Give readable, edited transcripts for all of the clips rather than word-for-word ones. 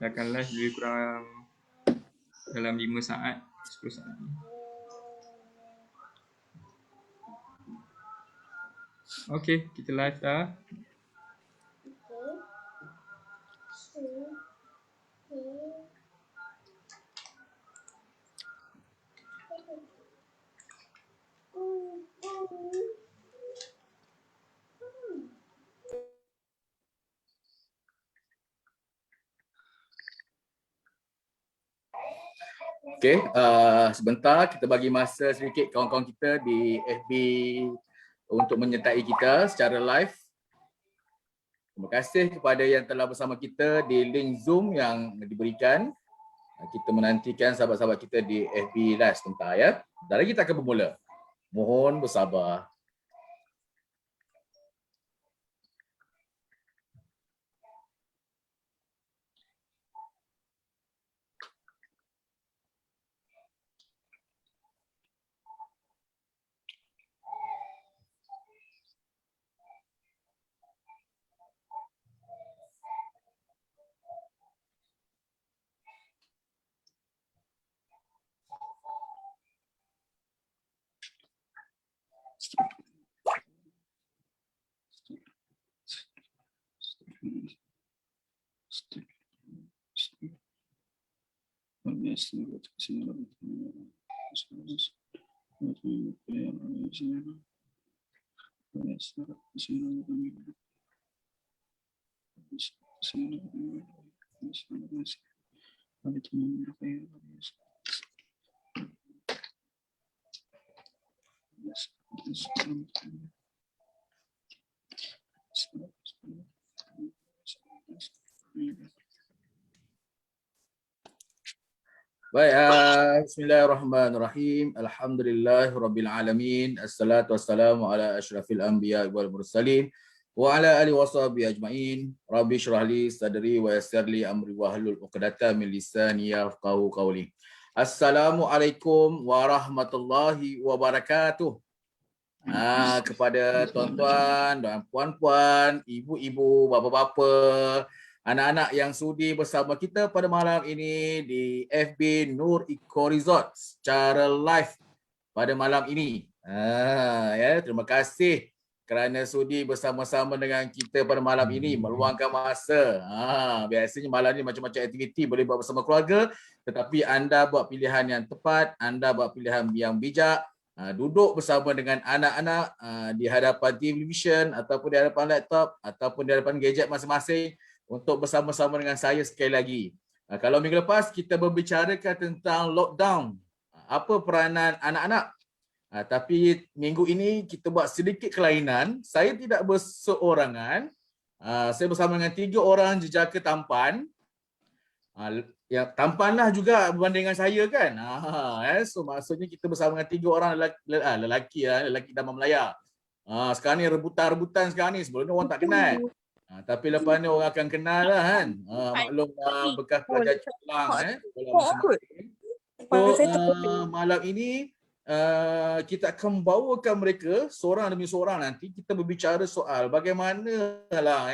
Kita akan live lebih kurang dalam 5 saat, 10 saat. Okey, kita live dah. Okey, sebentar kita bagi masa sedikit kawan-kawan kita di FB untuk menyertai kita secara live. Terima kasih kepada yang telah bersama kita di link Zoom yang diberikan. Kita menantikan sahabat-sahabat kita di FB live sebentar ya. Dan kita akan bermula. Mohon bersabar. Baik, bismillahirrahmanirrahim. Alhamdulillahirabbil Assalatu wassalamu ala asyrafil anbiya wal mursalin wa ala alihi washabihi ajmain. Rabbi shrah li sadri wa yassir li amri wahlul 'uqdatam min lisani yafqahu qawli. Assalamualaikum warahmatullahi wabarakatuh. Kepada tuan-tuan dan puan-puan, ibu-ibu, bapa-bapa, anak-anak yang sudi bersama kita pada malam ini di FB Nur Eco Resort secara live pada malam ini. Terima kasih kerana sudi bersama-sama dengan kita pada malam ini, meluangkan masa. Biasanya malam ini macam-macam aktiviti boleh buat bersama keluarga, tetapi anda buat pilihan yang tepat, anda buat pilihan yang bijak. Duduk bersama dengan anak-anak di hadapan televisyen ataupun di hadapan laptop ataupun di hadapan gadget masing-masing untuk bersama-sama dengan saya sekali lagi. Kalau minggu lepas kita berbicarakan tentang lockdown, apa peranan anak-anak. Tapi minggu ini kita buat sedikit kelainan. Saya tidak berseorangan. Saya bersama dengan 3 orang jejaka tampan. Ya, tampanlah juga berbanding dengan saya kan. So maksudnya kita bersama dengan 3 orang lelaki Damai Melaya. Sekarang ni rebutan sekarang ni, sebelum ni orang tak kenal. Tapi lepas ni orang akan kenal lah kan. Maklum bekas pelajar Celang So malam ini kita akan bawakan mereka seorang demi seorang. Nanti kita berbicara soal bagaimana lah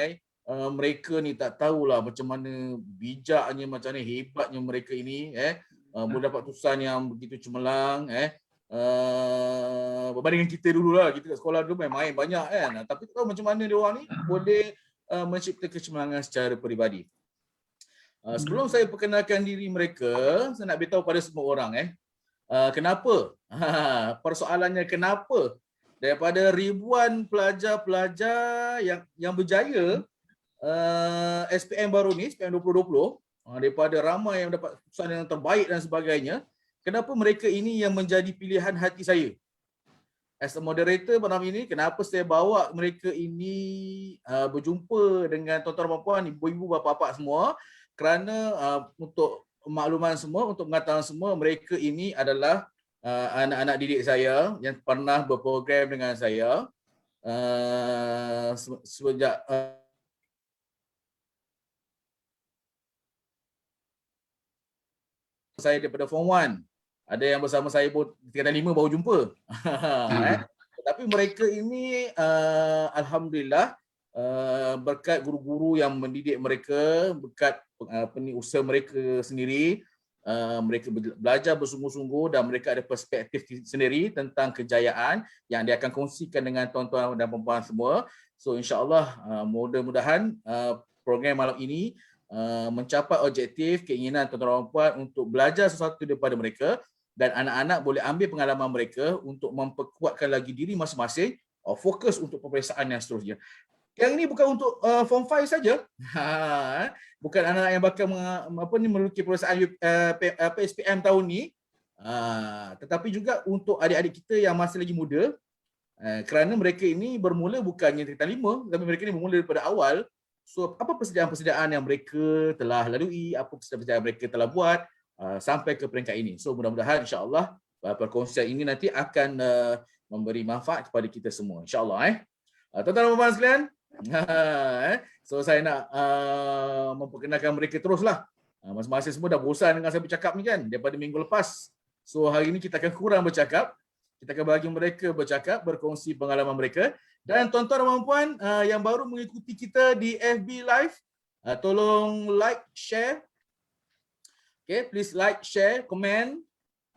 mereka ni tak tahulah macam mana bijaknya, macam mana hebatnya mereka ini boleh dapat tulisan yang begitu cemerlang berbanding dengan kita dululah. Kita kat sekolah dulu main banyak kan, tapi tahu macam mana dia orang ni boleh mencipta kecemerlangan secara peribadi. Sebelum saya perkenalkan diri mereka, saya nak beritahu pada semua orang kenapa? Persoalannya kenapa daripada ribuan pelajar-pelajar yang berjaya SPM baru ni, SPM 2020, daripada ramai yang dapat keputusan yang terbaik dan sebagainya, kenapa mereka ini yang menjadi pilihan hati saya? As a moderator malam ini, kenapa saya bawa mereka ini berjumpa dengan tuan-tuan dan puan, ibu-ibu, bapa-bapa semua, kerana untuk makluman semua, untuk pengetahuan semua, mereka ini adalah anak-anak didik saya yang pernah berprogram dengan saya sejak saya daripada Form 1. Ada yang bersama saya pun tingkatan 5 baru jumpa. Tapi mereka ini Alhamdulillah berkat guru-guru yang mendidik mereka, berkat usaha mereka sendiri. Mereka belajar bersungguh-sungguh dan mereka ada perspektif sendiri tentang kejayaan yang dia akan kongsikan dengan tuan-tuan dan puan-puan semua. So insya-Allah mudah-mudahan program malam ini mencapai objektif keinginan tuan-tuan dan puan untuk belajar sesuatu daripada mereka dan anak-anak boleh ambil pengalaman mereka untuk memperkuatkan lagi diri masing-masing, fokus untuk peperiksaan yang seterusnya. Yang ini bukan untuk Form 5 saja. Bukan anak-anak yang bakal melalui peperiksaan SPM tahun ni. Tetapi juga untuk adik-adik kita yang masih lagi muda, kerana mereka ini bermula bukannya tingkatan 5, tapi mereka ini bermula daripada awal. So apa persediaan-persediaan yang mereka telah lalui, apa persediaan mereka telah buat sampai ke peringkat ini. So mudah-mudahan insya-Allah perkongsian ini nanti akan memberi manfaat kepada kita semua, insya-Allah. Tuan-tuan dan puan-puan sekalian, so saya nak memperkenalkan mereka teruslah. Masing-masing semua dah bosan dengan saya bercakap ni kan daripada minggu lepas. So hari ini kita akan kurang bercakap. Kita akan bagi mereka bercakap, berkongsi pengalaman mereka. Dan tuan-tuan dan puan yang baru mengikuti kita di FB Live, tolong like, share. Okay, please like, share, komen.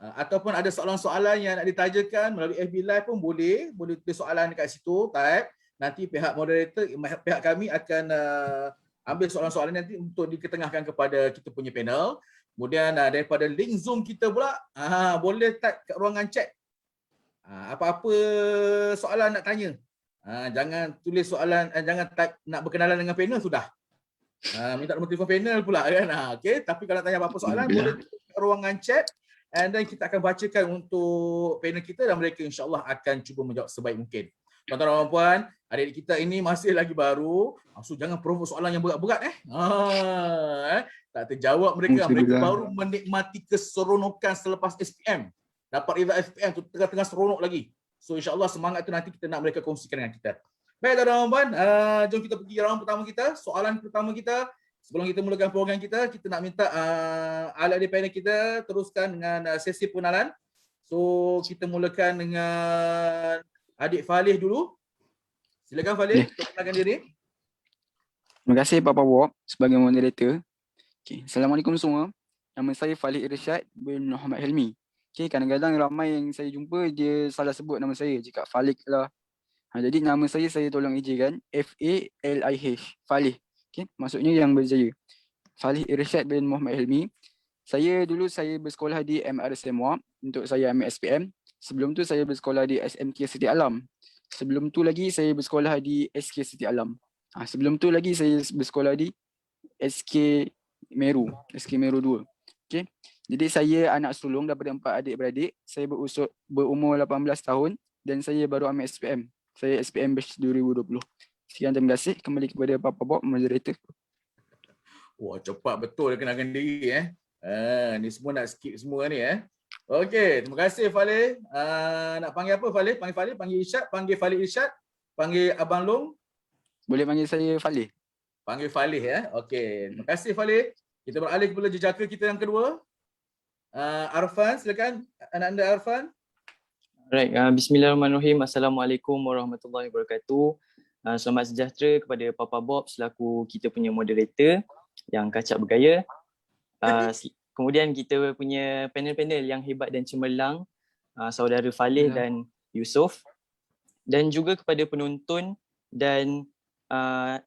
Ataupun ada soalan-soalan yang nak ditajakan melalui FB Live pun boleh. Boleh tulis soalan dekat situ, type. Nanti pihak moderator, pihak kami akan ambil soalan-soalan nanti untuk diketengahkan kepada kita punya panel. Kemudian daripada link Zoom kita pula, boleh type kat ruangan chat. Apa-apa soalan nak tanya. Jangan tulis soalan, jangan type nak berkenalan dengan panel sudah. Minta nombor telefon panel pula kan. Okay. Tapi kalau tanya apa-apa soalan, boleh tulis kat ruangan chat. And then kita akan bacakan untuk panel kita dan mereka insya-Allah akan cuba menjawab sebaik mungkin. Tuan-tuan dan puan, adik-adik kita ini masih lagi baru. So jangan provoke soalan yang berat-berat tak terjawab mereka. Mereka baru menikmati keseronokan selepas SPM. Dapat result SPM tu tengah-tengah seronok lagi. So insya-Allah semangat tu nanti kita nak mereka kongsikan dengan kita. Baik tuan-tuan dan puan, jom kita pergi round pertama kita. Soalan pertama kita, sebelum kita mulakan program kita nak minta ahli panel kita teruskan dengan sesi pengenalan. So kita mulakan dengan adik Falih dulu. Silakan Falih, perkenalkan diri. Terima kasih Papa Bob sebagai moderator. Okay. Assalamualaikum semua. Nama saya Falih Irsyad bin Muhammad Helmi. Okay, kadang-kadang ramai yang saya jumpa dia salah sebut nama saya, cakap Falik lah. Jadi nama saya tolong ejakan F-A-L-I-H, Falih. Okay, maksudnya yang berjaya. Falih Irsyad bin Muhammad Helmi. Saya bersekolah di MRSM Wap untuk saya ambil SPM. Sebelum tu saya bersekolah di SMK Siti Alam. Sebelum tu lagi saya bersekolah di SK Siti Alam. Sebelum tu lagi saya bersekolah di SK Meru 2. Okay. Jadi saya anak sulung daripada 4 adik-beradik. Saya berumur 18 tahun dan saya baru ambil SPM. Saya SPM batch 2020. Sekian, terima kasih. Kembali kepada Papa Bob, moderator. Wah, cepat betul dia kenalkan diri ni semua nak skip semua ni Okey, terima kasih Falih. Nak panggil apa Falih? Panggil Irsyad, panggil Falih Irsyad, panggil Abang Long. Boleh panggil saya Falih. Panggil Falih Okey, terima kasih Falih. Kita beralih kepada jejaka kita yang kedua. Arfan, silakan anak anda Arfan. Alright, bismillahirrahmanirrahim. Assalamualaikum warahmatullahi wabarakatuh. Selamat sejahtera kepada Papa Bob selaku kita punya moderator yang kacak bergaya. Kemudian kita punya panel-panel yang hebat dan cemerlang, saudara Falih dan Yusof, dan juga kepada penonton dan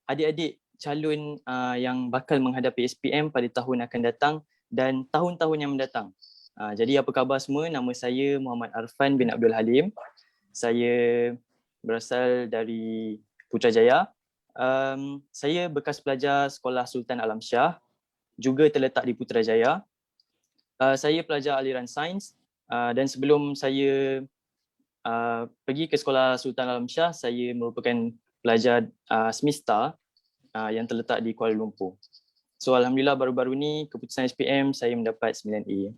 adik-adik calon yang bakal menghadapi SPM pada tahun akan datang dan tahun-tahun yang mendatang. Jadi apa khabar semua? Nama saya Muhammad Arfan bin Abdul Halim. Saya berasal dari Putrajaya. Saya bekas pelajar Sekolah Sultan Alam Shah, juga terletak di Putrajaya. Saya pelajar aliran sains dan sebelum saya pergi ke Sekolah Sultan Alam Shah, saya merupakan pelajar semesta yang terletak di Kuala Lumpur. So alhamdulillah baru-baru ni keputusan SPM saya mendapat 9A.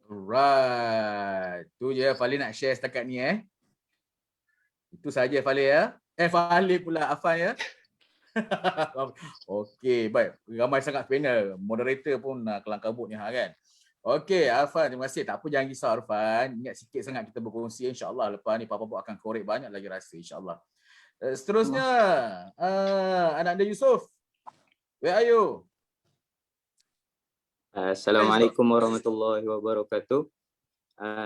Alright. Tu je Falih nak share setakat ni Itu saja Falih Falih pula Afan Okey, baik. Ramai sangat panel. Moderator pun kelang kabut ni kan. Okey, Arfan, terima kasih. Tak apa, jangan risau Arfan. Ingat sikit sangat kita berkongsi. InsyaAllah lepas ni Papa Bob akan korek banyak lagi rasa insyaAllah. Seterusnya, anak anda Yusof. Where are you? Assalamualaikum warahmatullahi wabarakatuh.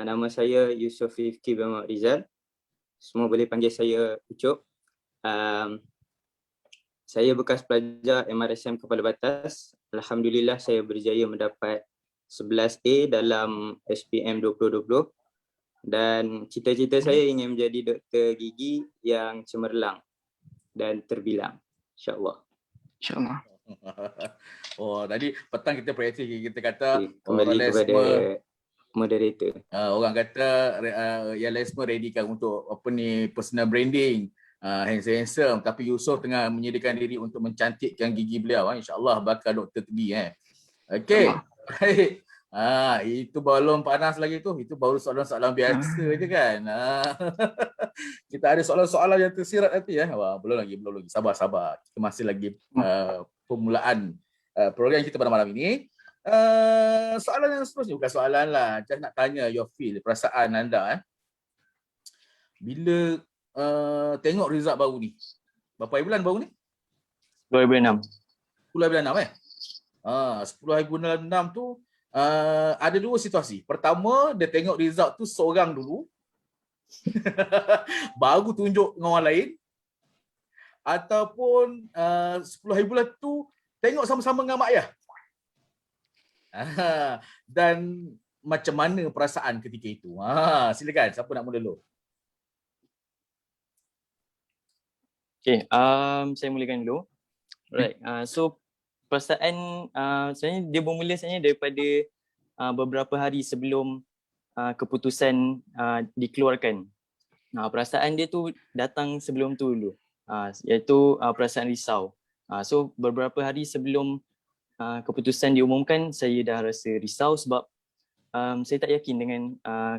Nama saya Yusof Rifki bin Muhammad Rizal. Semua boleh panggil saya Ucup. Saya bekas pelajar MRSM Kepala Batas. Alhamdulillah saya berjaya mendapat 11A dalam SPM 2020 dan cita-cita saya ingin menjadi doktor gigi yang cemerlang dan terbilang, insya-Allah. InsyaAllah. Oh, tadi petang kita praktis, kita kata Kembali kepada moderator. orang kata yang lain semua readykan untuk apa ni, personal branding, handsome, tapi Yusof tengah menyediakan diri untuk mencantikkan gigi beliau. InsyaAllah bakal doktor tebi. Okey. Baik. Itu belum panas lagi tu. Itu baru soalan-soalan biasa je kan. Kita ada soalan-soalan yang tersirat nanti Wah, belum lagi. Sabar. Kita masih lagi permulaan program kita pada malam ini. Soalan yang seterusnya bukan soalan lah. Just nak tanya your feel, perasaan anda bila tengok result baru ni. Berapa hari bulan baru ni? 2006. 10 hari bulan 6 10 hari bulan 6 tu ada dua situasi. Pertama, dia tengok result tu seorang dulu. Baru tunjuk dengan orang lain. Ataupun 10 hari bulan tu tengok sama-sama dengan mak ayah. Dan macam mana perasaan ketika itu? Silakan, siapa nak mula dulu? Okay, saya mulakan dulu. Right, so perasaan sebenarnya dia bermula sebenarnya daripada beberapa hari sebelum keputusan dikeluarkan. Perasaan dia tu datang sebelum tu dulu, iaitu perasaan risau. So beberapa hari sebelum keputusan diumumkan, saya dah rasa risau sebab saya tak yakin dengan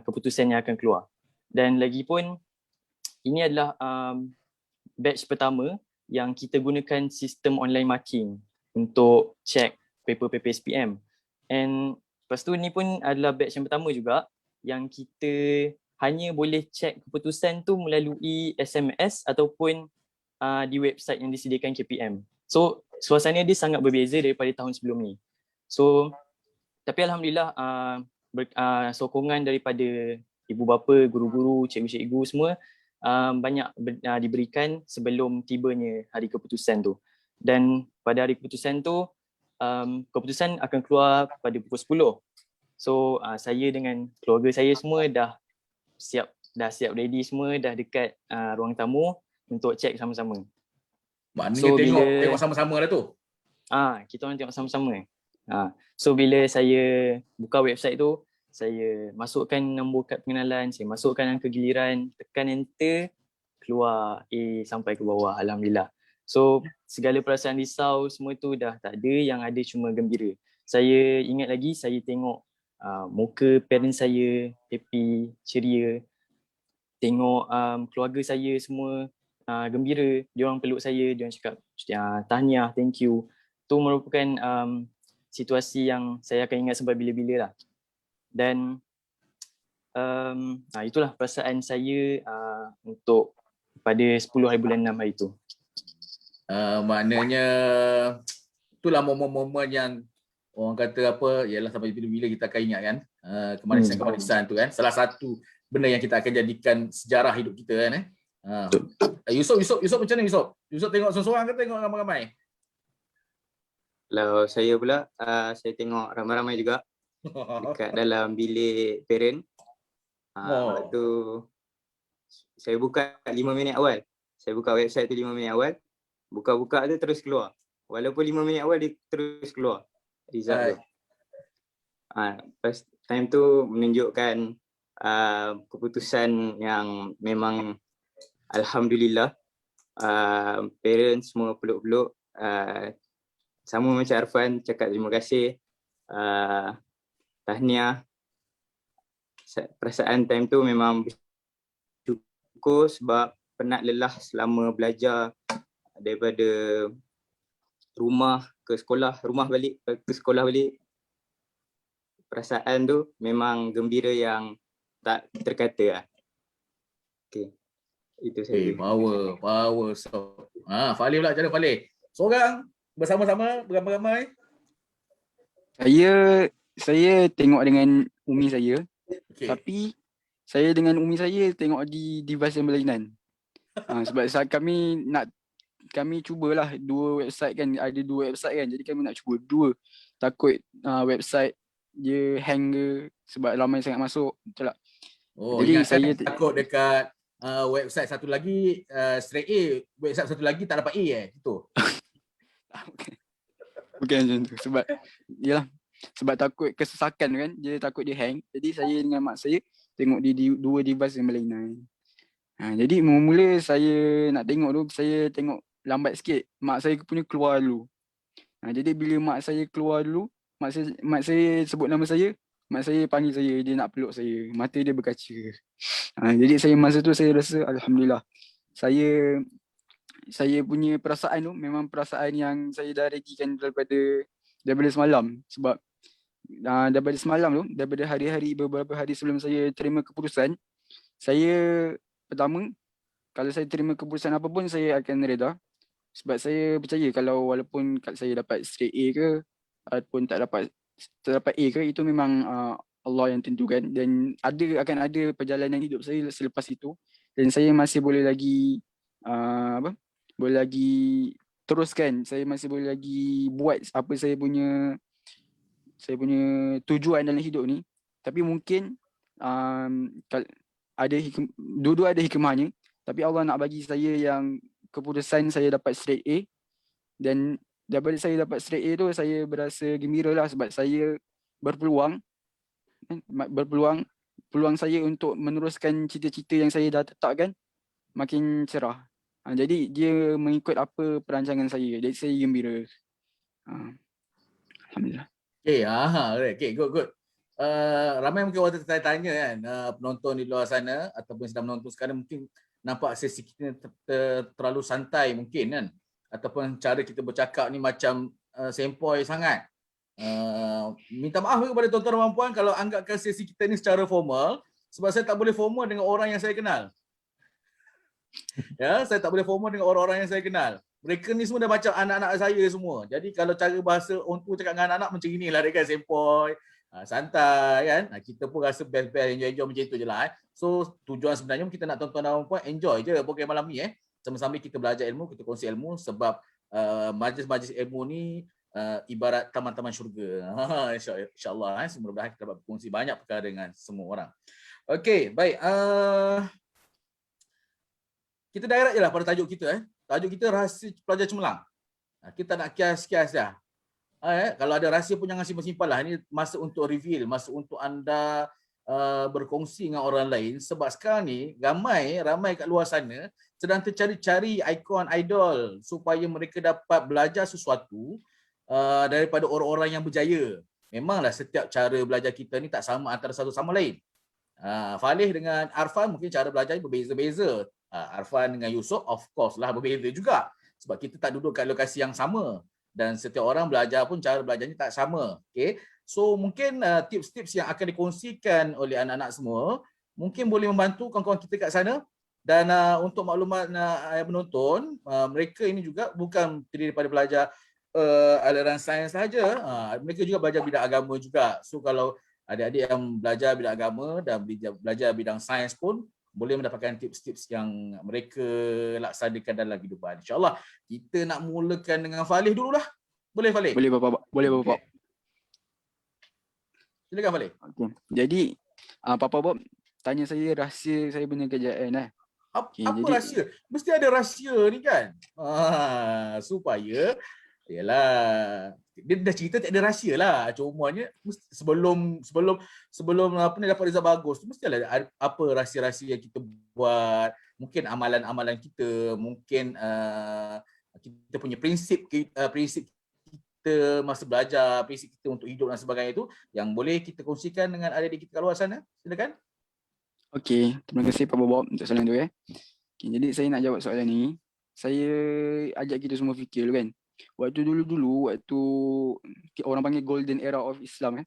keputusan yang akan keluar. Dan lagipun ini adalah batch pertama yang kita gunakan sistem online marking untuk check paper-paper SPM. And lepas tu ni pun adalah batch yang pertama juga yang kita hanya boleh check keputusan tu melalui SMS ataupun di website yang disediakan KPM. So suasana dia sangat berbeza daripada tahun sebelum ni. So tapi alhamdulillah sokongan daripada ibu bapa, guru-guru, cikgu-cikgu semua banyak diberikan sebelum tibanya hari keputusan tu. Dan pada hari keputusan tu, keputusan akan keluar pada pukul 10. So saya dengan keluarga saya semua dah siap ready semua, dah dekat ruang tamu untuk check sama-sama. Maknanya tengok sama-sama lah tu. Kita orang tengok sama-sama. So bila saya buka website tu, saya masukkan nombor kad pengenalan, saya masukkan angka giliran, tekan enter, keluar A sampai ke bawah, alhamdulillah. So segala perasaan risau semua tu dah tak ada, yang ada cuma gembira. Saya ingat lagi, saya tengok muka parents saya happy, ceria. Tengok keluarga saya semua gembira, diorang peluk saya, diorang cakap tahniah, thank you. Tu merupakan situasi yang saya akan ingat sampai bila-bila lah. Dan itulah perasaan saya untuk pada 10 hari bulan 6 hari tu. Maknanya itulah momen-momen yang orang kata apa, ialah sampai bila-bila kita akan ingat kan, kemanisan-kemanisan tu kan. Salah satu benda yang kita akan jadikan sejarah hidup kita kan. Yusof macam mana Yusof? Yusof tengok seorang-seorang ke tengok ramai-ramai? Kalau saya pula, saya tengok ramai-ramai juga dekat dalam bilik parent. Lepas tu saya buka 5 minit awal. Saya buka website tu 5 minit awal. Buka-buka tu terus keluar. Walaupun 5 minit awal dia terus keluar result tu. First time tu menunjukkan keputusan yang memang alhamdulillah. Parents semua peluk-peluk. Sama macam Arfan cakap terima kasih. Tahniah. Perasaan time tu memang bersyukur sebab penat lelah selama belajar daripada rumah ke sekolah, rumah balik ke sekolah balik. perasaan tu memang gembira yang tak terkata lah. Okay, itu saja. Power. So, Falih pula, cara Falih. Seorang, bersama-sama, beramai-ramai. Saya tengok dengan umi saya, Okay. tapi saya dengan umi saya tengok di device yang berlainan. Sebab saat kami cubalah dua website kan, ada dua website kan, jadi kami nak cuba dua. Takut website dia hang ke sebab ramai sangat masuk, betul tak? Jadi Ingatkan saya takut dekat website satu lagi straight A, website satu lagi tak dapat A gitu. bukan macam tu, sebab takut kesesakan kan, dia takut dia hang. Jadi saya dengan mak saya tengok di dua device yang berlainan. Jadi mula-mula saya nak tengok tu, saya tengok lambat sikit. Mak saya punya keluar dulu. Jadi bila mak saya keluar dulu, mak saya sebut nama saya, mak saya panggil saya, dia nak peluk saya. Mata dia berkaca. Jadi masa tu saya rasa alhamdulillah. Saya punya perasaan tu memang perasaan yang saya dah regikan daripada semalam. Sebab daripada semalam tu, daripada beberapa hari sebelum saya terima keputusan, saya pertama, kalau saya terima keputusan apa pun saya akan reda. Sebab saya percaya kalau walaupun saya dapat straight A ke ataupun tak dapat A ke, itu memang Allah yang tentukan, dan akan ada perjalanan hidup saya selepas itu, dan saya masih boleh lagi boleh lagi teruskan, saya masih boleh lagi buat apa saya punya tujuan dalam hidup ni. Tapi mungkin dua-dua ada hikmahnya, tapi Allah nak bagi saya yang keputusan saya dapat straight A, dan daripada saya dapat straight A tu saya berasa gembira lah, sebab saya berpeluang saya untuk meneruskan cita-cita yang saya dah tetapkan makin cerah. Jadi dia mengikut apa perancangan saya, jadi saya gembira. Alhamdulillah. Okay, good. Ramai mungkin orang tertanya kan, penonton di luar sana ataupun sedang menonton sekarang, mungkin nampak sesi kita terlalu santai mungkin kan, ataupun cara kita bercakap ni macam sempoi sangat. Minta maaf kepada tuan-tuan dan puan kalau anggapkan sesi kita ni secara formal, sebab saya tak boleh formal dengan orang yang saya kenal. Ya, saya tak boleh formal dengan orang-orang yang saya kenal. Mereka ni semua dah macam anak-anak saya semua. Jadi kalau cara bahasa orang tua cakap dengan anak-anak macam inilah dia kan, sempoi, santai kan. Kita pun rasa best-best, enjoy macam itu je lah. So tujuan sebenarnya kita nak tuan-tuan dan puan enjoy je program malam ni Sama-sama kita belajar ilmu, kita kongsi ilmu, sebab majlis-majlis ilmu ni ibarat taman-taman syurga. InsyaAllah semoga kita dapat berkongsi banyak perkara dengan semua orang. Okey, baik. Kita direct je lah pada tajuk kita. Tajuk kita rahsia pelajar cemerlang. Kita nak kias-kias dah. Kalau ada rahsia pun jangan simpan-simpan lah. Ini masa untuk reveal, masa untuk anda berkongsi dengan orang lain. Sebab sekarang ni ramai kat luar sana sedang tercari-cari ikon idol supaya mereka dapat belajar sesuatu daripada orang-orang yang berjaya. Memanglah setiap cara belajar kita ni tak sama antara satu sama lain. Falih dengan Arfan mungkin cara belajar berbeza-beza. Arfan dengan Yusof of course lah berbeza juga, sebab kita tak duduk kat lokasi yang sama, dan setiap orang belajar pun cara belajarnya tak sama. Okay, so mungkin tips-tips yang akan dikongsikan oleh anak-anak semua mungkin boleh membantu kawan-kawan kita kat sana. Dan untuk maklumat yang menonton, mereka ini juga bukan terdiri daripada belajar aliran sains sahaja, mereka juga belajar bidang agama juga. So kalau adik-adik yang belajar bidang agama dan belajar bidang sains pun boleh mendapatkan tips-tips yang mereka laksanakan dalam kehidupan. InsyaAllah kita nak mulakan dengan Falih dululah. Boleh Falih? Boleh Bapak. Okay. Silakan Falih. Okay. Jadi Papa Bob tanya saya rahsia saya punya kerjaan Apa rahsia? Mesti ada rahsia ni kan? Supaya yalah, dia dah cerita tak ada rahsia lah. Cumanya sebelum apa ni dapat result bagus tu mesti ada apa rahsia-rahsia yang kita buat. Mungkin amalan-amalan kita, mungkin kita punya prinsip kita masa belajar, prinsip kita untuk hidup dan sebagainya itu yang boleh kita kongsikan dengan adik-adik kita kat luar sana. Silakan. Okey, terima kasih Pak Bob untuk soalan tu Okay, jadi saya nak jawab soalan ni. Saya ajak kita semua fikir dulu kan. Waktu dulu-dulu, waktu orang panggil golden era of Islam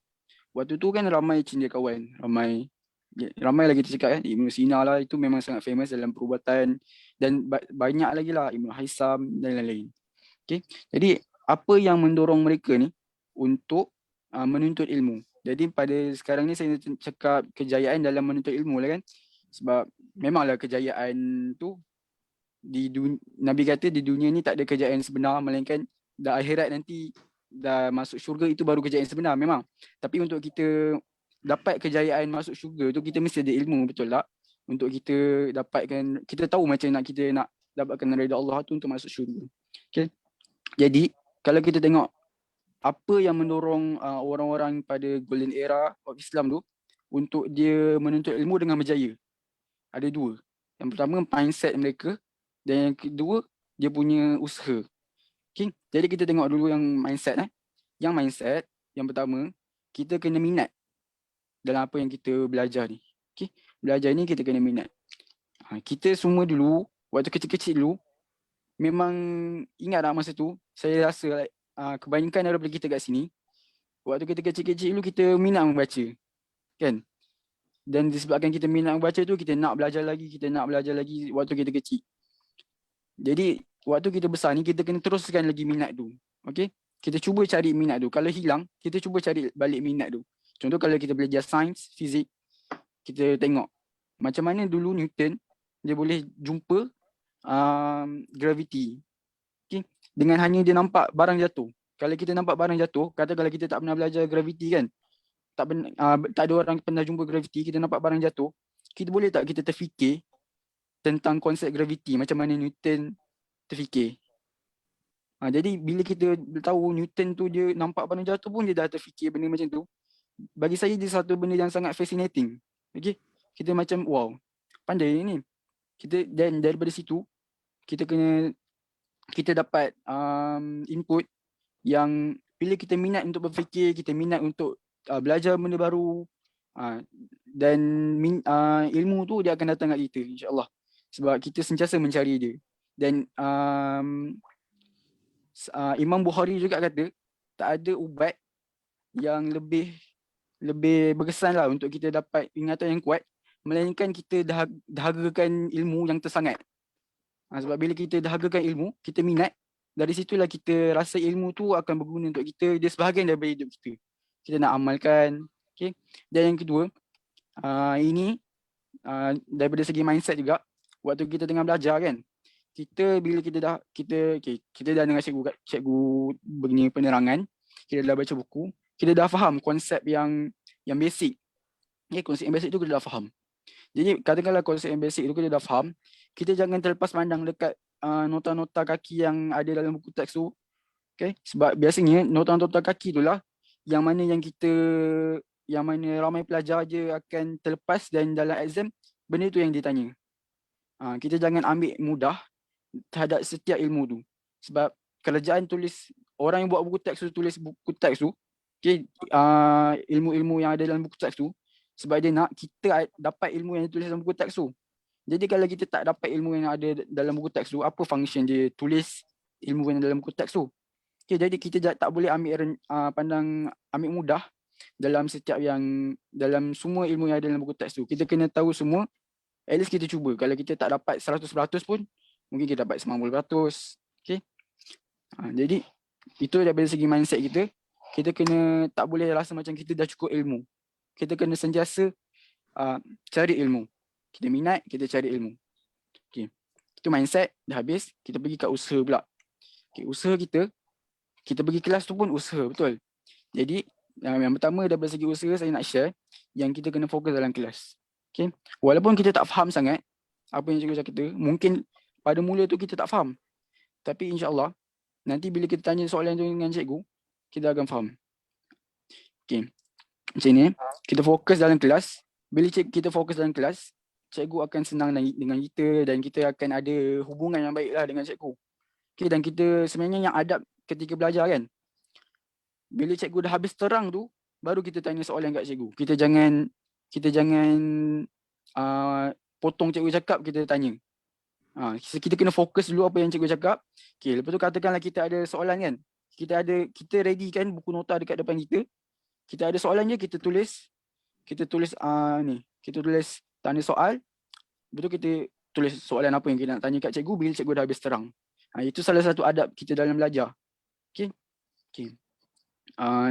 waktu tu kan ramai cendekiawan, ramai lagi kita cakap kan, Ibn Sina lah, itu memang sangat famous dalam perubatan, dan banyak lagi lah, Ibn Haisam dan lain-lain. Okay. Jadi apa yang mendorong mereka ni untuk menuntut ilmu? Jadi pada sekarang ni saya cakap kejayaan dalam menuntut ilmu lah kan, sebab memanglah kejayaan tu Nabi kata di dunia ni tak ada kejayaan sebenar, melainkan dah akhirat nanti dah masuk syurga, itu baru kejayaan sebenar memang. Tapi untuk kita dapat kejayaan masuk syurga tu, kita mesti ada ilmu, betul tak? Untuk kita dapatkan, kita tahu macam kita nak dapatkan redha Allah tu untuk masuk syurga. Okay. Jadi kalau kita tengok apa yang mendorong orang-orang pada golden era of Islam tu untuk dia menuntut ilmu dengan berjaya, ada dua. Yang pertama mindset mereka, dan yang kedua dia punya usaha. Okay. Jadi kita tengok dulu yang mindset. Yang mindset yang pertama, kita kena minat dalam apa yang kita belajar ni. Okay. Belajar ni kita kena minat. Kita semua dulu waktu kecil-kecil dulu, memang ingat tak masa tu, saya rasa kebanyakan daripada kita kat sini, waktu kita kecil-kecil dulu kita minat membaca, kan? Dan disebabkan kita minat membaca tu, kita nak belajar lagi waktu kita kecil. Jadi waktu kita besar ni, kita kena teruskan lagi minat tu. Okay? Kita cuba cari minat tu. Kalau hilang, kita cuba cari balik minat tu. Contoh kalau kita belajar sains, fizik, kita tengok macam mana dulu Newton dia boleh jumpa gravity. Okay? Dengan hanya dia nampak barang jatuh. Kalau kita nampak barang jatuh, kata kalau kita tak pernah belajar gravity kan, tak ada orang pernah jumpa gravity, kita nampak barang jatuh, kita boleh tak kita terfikir tentang konsep gravity macam mana Newton terfikir. Jadi bila kita tahu Newton tu dia nampak barang jatuh pun dia dah terfikir benda macam tu, bagi saya dia satu benda yang sangat fascinating. Okay? Kita macam wow, pandai ni. Dan daripada situ kita dapat input yang bila kita minat untuk berfikir, kita minat untuk belajar benda baru, dan ilmu tu dia akan datang kat kita, insyaAllah. Sebab kita sentiasa mencari dia. Dan Imam Bukhari juga kata, tak ada ubat yang lebih berkesan lah untuk kita dapat ingatan yang kuat, melainkan kita dahagakan ilmu yang tersangat. Sebab bila kita dahagakan ilmu, kita minat, dari situlah kita rasa ilmu tu akan berguna untuk kita, dia sebahagian daripada hidup kita. Kita nak amalkan. Okay? Dan yang kedua, ini daripada segi mindset juga, waktu kita tengah belajar kan, bila kita dah dengar cikgu begini penerangan, kita dah baca buku, kita dah faham konsep yang basic. Okay, konsep yang basic tu kita dah faham. Jadi katakanlah konsep yang basic tu kita dah faham, kita jangan terlepas pandang dekat nota-nota kaki yang ada dalam buku teks tu. Okay? Sebab biasanya nota-nota kaki itulah yang mana ramai pelajar je akan terlepas, dan dalam exam benda tu yang ditanya. Kita jangan ambil mudah terhadap setiap ilmu tu. Sebab kerajaan tulis, orang yang buat buku teks tu tulis buku teks tu, okay, ilmu-ilmu yang ada dalam buku teks tu, sebab dia nak kita dapat ilmu yang ditulis dalam buku teks tu. Jadi kalau kita tak dapat ilmu yang ada dalam buku teks tu, apa function dia tulis ilmu yang dalam buku teks tu? Okay, jadi kita tak boleh ambil mudah dalam semua ilmu yang ada dalam buku teks tu. Kita kena tahu semua, at least kita cuba. Kalau kita tak dapat 100% pun, mungkin kita dapat 90%. Okay? Jadi itu daripada segi mindset kita. Kita kena tak boleh rasa macam kita dah cukup ilmu. Kita kena sentiasa cari ilmu. Kita minat, kita cari ilmu. Okay. Itu mindset, dah habis. Kita pergi kat usaha pula. Okay, usaha kita pergi kelas tu pun usaha, betul. Jadi yang pertama daripada segi usaha, saya nak share yang kita kena fokus dalam kelas. Okay. Walaupun kita tak faham sangat apa yang cikgu cakap, mungkin pada mula tu kita tak faham. Tapi insyaAllah, nanti bila kita tanya soalan tu dengan cikgu, kita akan faham. Okay. Macam ni, kita fokus dalam kelas. Bila kita fokus dalam kelas, cikgu akan senang dengan kita, dan kita akan ada hubungan yang baiklah dengan cikgu. Okay, dan kita sebenarnya yang adab ketika belajar kan, bila cikgu dah habis terang tu, baru kita tanya soalan kat cikgu. Kita jangan potong cikgu cakap, kita tanya. Kita kena fokus dulu apa yang cikgu cakap. Okay, lepas tu katakanlah kita ada soalan kan, kita ready kan buku nota dekat depan kita. Kita ada soalan je, kita tulis kita tulis tanda soal. Betul, kita tulis soalan apa yang kita nak tanya kat cikgu bila cikgu dah habis terang. Itu salah satu adab kita dalam belajar. Okey.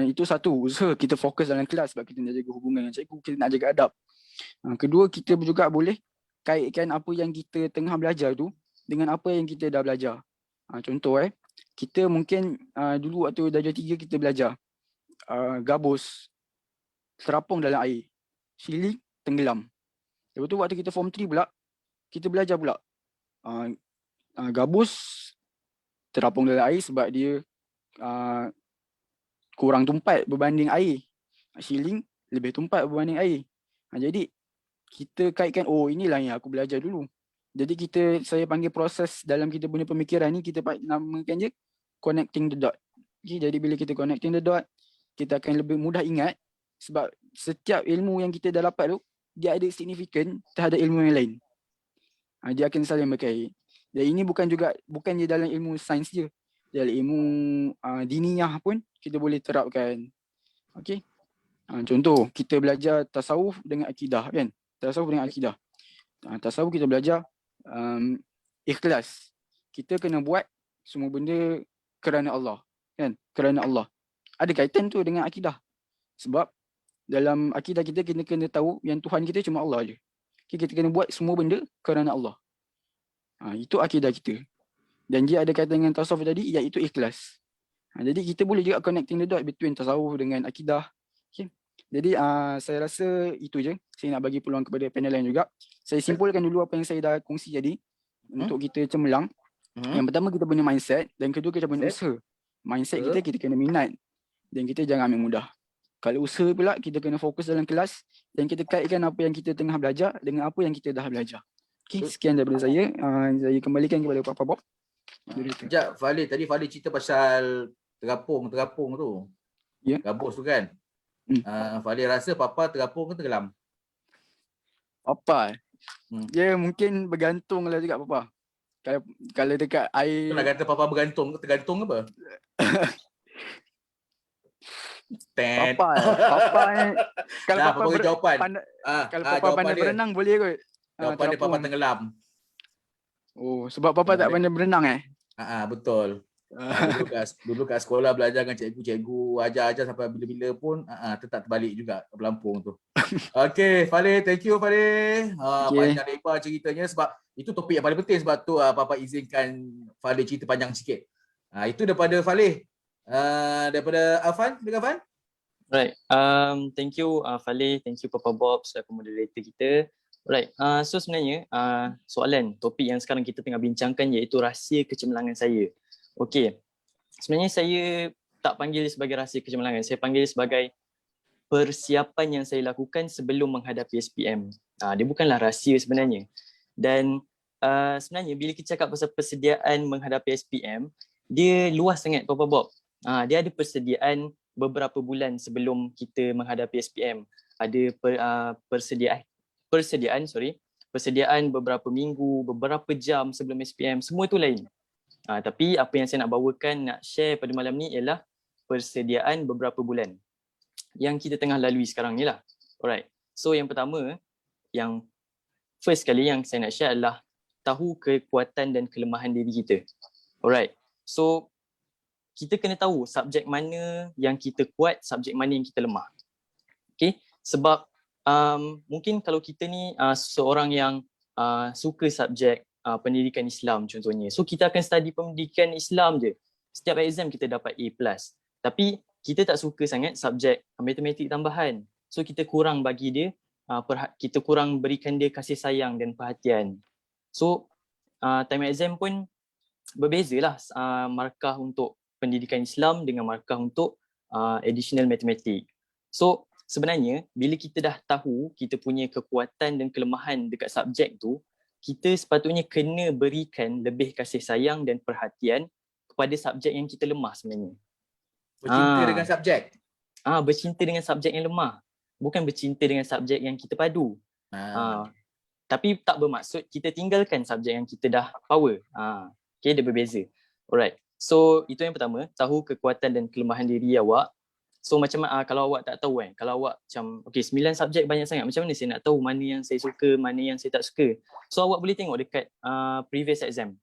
Itu satu, usaha kita fokus dalam kelas sebab kita nak jaga hubungan dengan cikgu, kita nak jaga adab. Kedua, kita juga boleh kaitkan apa yang kita tengah belajar tu dengan apa yang kita dah belajar. Contoh kita mungkin dulu waktu darjah 3 kita belajar gabus terapung dalam air, siling tenggelam. Lepas tu waktu kita form 3 pula, kita belajar pula gabus terapung dalam air sebab dia kurang tumpat berbanding air. Siling lebih tumpat berbanding air. Jadi kita kaitkan, oh inilah yang aku belajar dulu. Jadi saya panggil proses dalam kita punya pemikiran ni, kita namakan je connecting the dot. Okay, jadi bila kita connecting the dot, kita akan lebih mudah ingat sebab setiap ilmu yang kita dah dapat tu, dia ada signifikan terhadap ilmu yang lain. Dia akan saling berkait. Dan ini bukan je dalam ilmu sains je. Dalam ilmu diniyah pun kita boleh terapkan. Okey. Contoh, kita belajar tasawuf dengan akidah kan. Tasawuf dengan akidah. Tasawuf kita belajar ikhlas. Kita kena buat semua benda kerana Allah, kan? Kerana Allah. Ada kaitan tu dengan akidah. Sebab dalam akidah kita kena tahu yang Tuhan kita cuma Allah je. Okay, kita kena buat semua benda kerana Allah. Itu akidah kita. Dan dia ada kaitan dengan tasawuf tadi, iaitu ikhlas. Jadi kita boleh juga connecting the dot between tasawuf dengan akidah. Okay. Jadi saya rasa itu je. Saya nak bagi peluang kepada panel lain juga. Saya simpulkan dulu apa yang saya dah kongsi tadi untuk kita cemerlang. Yang pertama, kita punya mindset, dan kedua, kita punya usaha. Mindset kita kena minat dan kita jangan ambil mudah. Kalau usaha pula, kita kena fokus dalam kelas dan kita kaitkan apa yang kita tengah belajar dengan apa yang kita dah belajar. Okay, sekian daripada saya. Saya kembalikan kepada Papa Bob. Sekejap, tadi Fali cerita pasal terapung tu. Ya. Gabus tu kan. Fali rasa Papa terapung ke tenggelam? Papa dia mungkin bergantung lah juga Papa. Kalau dekat air. Kau nak kata Papa bergantung ke tergantung apa? Papa ni kalau Nah, Papa Papa bagi jawapan. kalau Papa pandai berenang boleh kot. Jawapan dia Papa tenggelam. Oh, sebab Papa tak pandai berenang Betul. Dulu kat sekolah belajar dengan cikgu ajar sampai bila-bila pun tetap terbalik juga ke Lampung tu. Okey, Fali, thank you Fali. Panjang lebar ceritanya sebab itu topik yang paling penting, sebab tu Papa izinkan Fali cerita panjang sikit. Itu daripada Fali. Daripada Afan, Right. Thank you Fali, thank you Papa Bob selaku moderator kita. Right. So sebenarnya topik yang sekarang kita tengah bincangkan iaitu rahsia kecemerlangan saya. Okey. Sebenarnya saya tak panggil sebagai rahsia kecemerlangan, saya panggil sebagai persiapan yang saya lakukan sebelum menghadapi SPM. Dia bukanlah rahsia sebenarnya. Dan sebenarnya bila kita cakap pasal persediaan menghadapi SPM, dia luas sangat Papa Bob. Dia ada persediaan beberapa bulan sebelum kita menghadapi SPM. Ada persediaan beberapa minggu, beberapa jam sebelum SPM, semua tu lain. Tapi apa yang saya nak bawakan, nak share pada malam ni ialah persediaan beberapa bulan yang kita tengah lalui sekarang ni lah. Alright. So yang pertama, yang first kali yang saya nak share adalah tahu kekuatan dan kelemahan diri kita. Alright. So kita kena tahu subjek mana yang kita kuat, subjek mana yang kita lemah. Okay. Sebab mungkin kalau kita ni seorang yang suka subjek pendidikan Islam contohnya. So kita akan study pendidikan Islam je. Setiap exam kita dapat A+. Tapi kita tak suka sangat subjek matematik tambahan. So kita kurang bagi dia, kita kurang berikan dia kasih sayang dan perhatian. So time exam pun berbezalah markah untuk pendidikan Islam dengan markah untuk additional matematik. So sebenarnya bila kita dah tahu kita punya kekuatan dan kelemahan dekat subjek tu, kita sepatutnya kena berikan lebih kasih sayang dan perhatian kepada subjek yang kita lemah sebenarnya. Bercinta dengan subjek. Bercinta dengan subjek yang lemah. Bukan bercinta dengan subjek yang kita padu. Tapi tak bermaksud kita tinggalkan subjek yang kita dah power. Okay, dia berbeza. Alright. So itu yang pertama, tahu kekuatan dan kelemahan diri awak. So macam kalau awak tak tahu kan, kalau awak macam okay 9 subjek banyak sangat, macam mana saya nak tahu mana yang saya suka, mana yang saya tak suka. So awak boleh tengok dekat previous exam.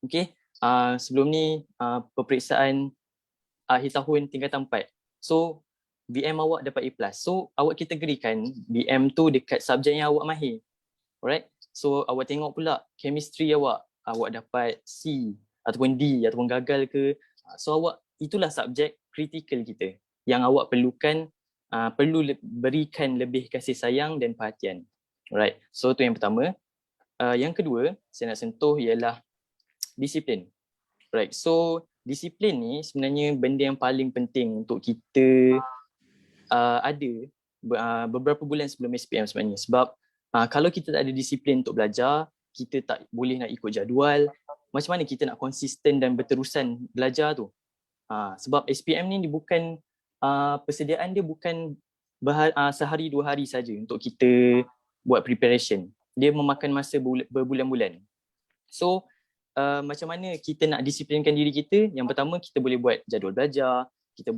Okay, sebelum ni peperiksaan akhir tahun tingkatan 4. So BM awak dapat A+. So awak kategorikan BM tu dekat subjek yang awak mahir. Alright. So awak tengok pula chemistry awak dapat C ataupun D ataupun gagal ke. So awak itulah subjek kritikal kita yang awak perlukan berikan lebih kasih sayang dan perhatian. Alright. So tu yang pertama. Yang kedua saya nak sentuh ialah disiplin. Right. So disiplin ni sebenarnya benda yang paling penting untuk kita ada beberapa bulan sebelum SPM sebenarnya. Sebab kalau kita tak ada disiplin untuk belajar, kita tak boleh nak ikut jadual. Macam mana kita nak konsisten dan berterusan belajar tu? Sebab SPM ni bukan persediaan dia bukan sehari 2 hari saja untuk kita buat preparation. Dia memakan masa berbulan-bulan. So macam mana kita nak disiplinkan diri kita? Yang pertama, kita boleh buat jadual belajar, kita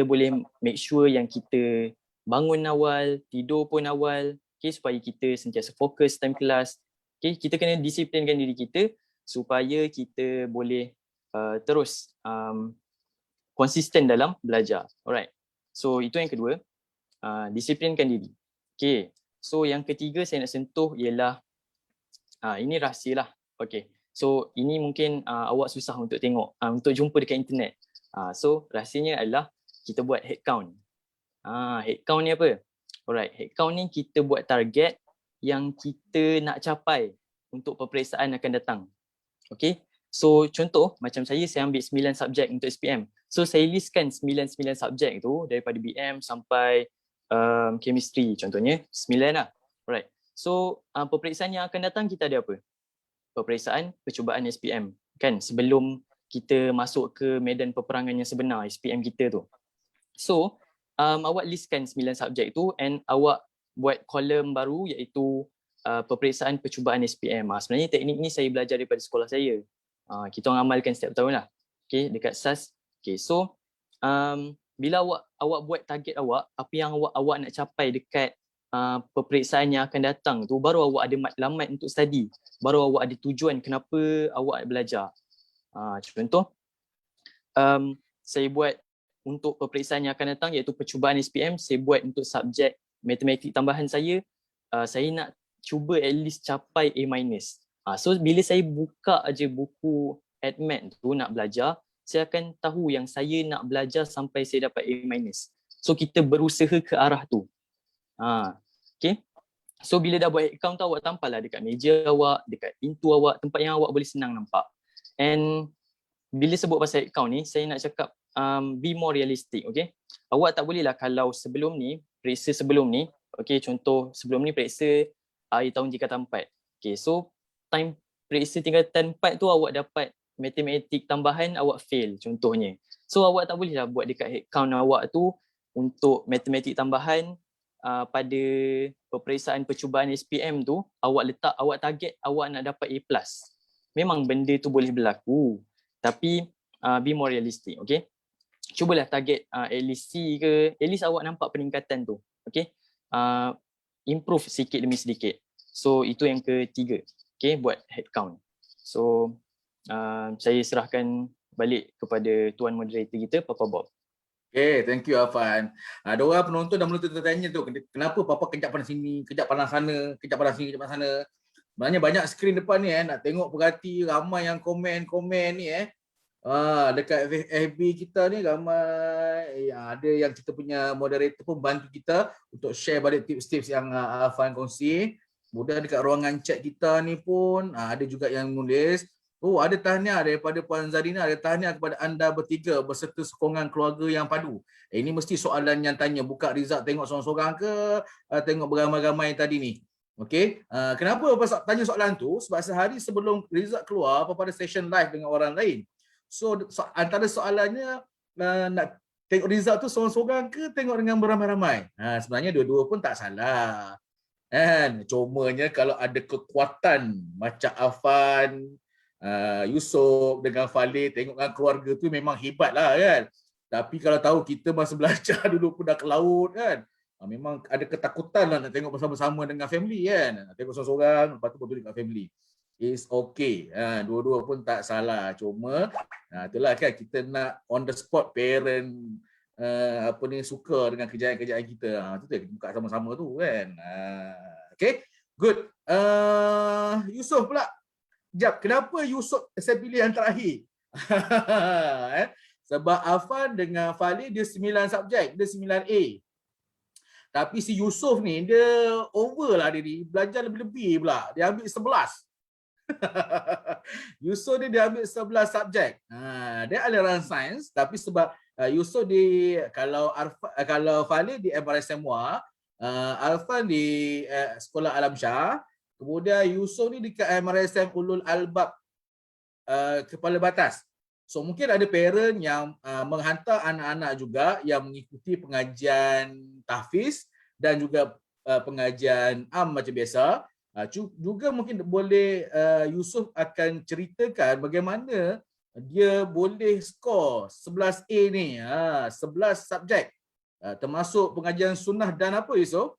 boleh make sure yang kita bangun awal, tidur pun awal, okay, supaya kita sentiasa fokus time kelas. Okay, kita kena disiplinkan diri kita supaya kita boleh terus konsisten dalam belajar. Alright. So itu yang kedua, disiplinkan diri. Okay. So yang ketiga saya nak sentuh ialah ini rahsia lah. Okay. So ini mungkin awak susah untuk tengok, untuk jumpa dekat internet. So rahsianya adalah kita buat head count. Head count ni apa? Alright, head count ni kita buat target yang kita nak capai untuk peperiksaan akan datang. Okay. So contoh macam saya ambil 9 subjek untuk SPM. So saya listkan 9 subjek tu daripada BM sampai chemistry contohnya 9 lah. Alright. So peperiksaan yang akan datang kita ada apa? Peperiksaan percubaan SPM kan, sebelum kita masuk ke medan peperangan yang sebenar SPM kita tu. So awak listkan 9 subjek tu and awak buat kolom baru iaitu peperiksaan percubaan SPM. Sebenarnya teknik ni saya belajar daripada sekolah saya. Kita orang amalkan setiap tahun lah. Okay, dekat SAS. Okay, so bila awak buat target awak, apa yang awak nak capai dekat peperiksaan yang akan datang tu, baru awak ada matlamat untuk study. Baru awak ada tujuan kenapa awak belajar. Contoh, saya buat untuk peperiksaan yang akan datang iaitu percubaan SPM, saya buat untuk subjek matematik tambahan saya nak cuba at least capai A-. So bila saya buka aja buku AdMat tu nak belajar, saya akan tahu yang saya nak belajar sampai saya dapat A-. So kita berusaha ke arah tu. Okay. So bila dah buat account tu, awak tampallah dekat meja awak, dekat pintu awak, tempat yang awak boleh senang nampak. And bila sebut pasal account ni, saya nak cakap be more realistic, okay? Awak tak boleh lah kalau sebelum ni, periksa sebelum ni, okay, contoh sebelum ni periksa akhir tahun tingkatan 4. Okay, so time periksa tingkatan 4 tu awak dapat matematik tambahan, awak fail contohnya. So awak tak boleh lah buat dekat head count awak tu untuk matematik tambahan pada peperiksaan percubaan SPM tu, awak target awak nak dapat A+. Memang benda tu boleh berlaku, tapi be more realistic, okay? Cubalah target at least C ke, at least awak nampak peningkatan tu, okay? Improve sikit demi sedikit. So itu yang ketiga, okay, buat head count. So saya serahkan balik kepada tuan moderator kita, Papa Bob. Okay, thank you Afan. Ada orang penonton dah mula tertanya tu, kenapa Papa kejap pandang sini, kejap pandang sana, kejap pandang sini, kejap pandang sana. Sebenarnya banyak skrin depan ni nak tengok perhati ramai yang komen ni dekat FB kita ni ramai ada yang kita punya moderator pun bantu kita untuk share balik tips-tips yang Afan kongsi. Kemudian dekat ruangan chat kita ni pun ada juga yang nulis. Oh, ada tahniah daripada Puan Zarina, ada tahniah kepada anda bertiga berserta sokongan keluarga yang padu. Ini mesti soalan yang tanya, buka result tengok seorang-seorang ke tengok beramai-ramai tadi ni. Okey, kenapa tanya soalan tu? Sebab sehari sebelum result keluar, pada session live dengan orang lain. So antara soalannya nak tengok result tu seorang-seorang ke tengok dengan beramai-ramai. Sebenarnya dua-dua pun tak salah. Kan? Cumanya kalau ada kekuatan macam Afan, Yusof dengan Falik tengok dengan keluarga tu memang hebat lah kan. Tapi kalau tahu kita masa belajar dulu pun dah ke laut kan, memang ada ketakutan lah nak tengok bersama-sama dengan family kan. Nak tengok seorang-seorang, lepas tu betul dekat family. It's okay. Dua-dua pun tak salah. Cuma itulah kan kita nak on the spot parent suka dengan kejayaan-kejayaan kita. Itu kita buka sama-sama tu kan. Okay, good. Yusof pula. Jap, kenapa Yusof saya pilih yang terakhir? Sebab Afan dengan Fali dia 9 subjek, dia 9A. Tapi si Yusof ni dia over lah dia ni, belajar lebih-lebih pula. Dia ambil 11. Yusof dia ambil 11 subjek. Dia aliran sains tapi sebab Yusof di kalau Fali di MRSMWA, Arfan di Sekolah Alam Shah, kemudian Yusof ni dekat MRSM Ulul Albab Kepala Batas. So mungkin ada parent yang menghantar anak-anak juga yang mengikuti pengajian tahfiz dan juga pengajian macam biasa. Juga mungkin boleh Yusof akan ceritakan bagaimana dia boleh skor 11A ni, 11 subjek, termasuk pengajian sunnah dan apa Yusof?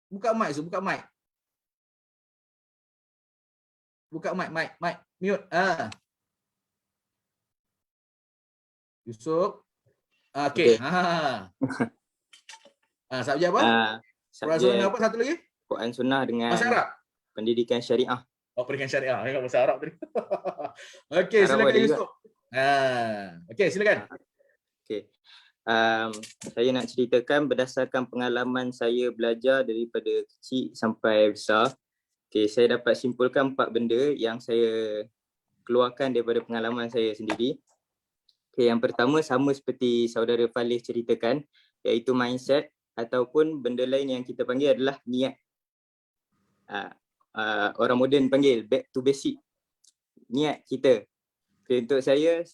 Buka mic, Yusof, buka mic. Buka mic, mute. Yusof. Okey. Subjek apa? Subjek apa satu lagi? Quran Sunnah dengan Bahasa Arab. pendidikan syariah. Pendidikan syariah. Ingat bahasa Arab tadi. Okey, Arab silakan ada Yusof. Okey, silakan. Okey. Saya nak ceritakan berdasarkan pengalaman saya belajar daripada kecil sampai besar. Okay, saya dapat simpulkan 4 benda yang saya keluarkan daripada pengalaman saya sendiri. Okay, yang pertama sama seperti saudara Falih ceritakan, iaitu mindset ataupun benda lain yang kita panggil adalah niat. Orang moden panggil back to basic. Niat kita. Okay, untuk saya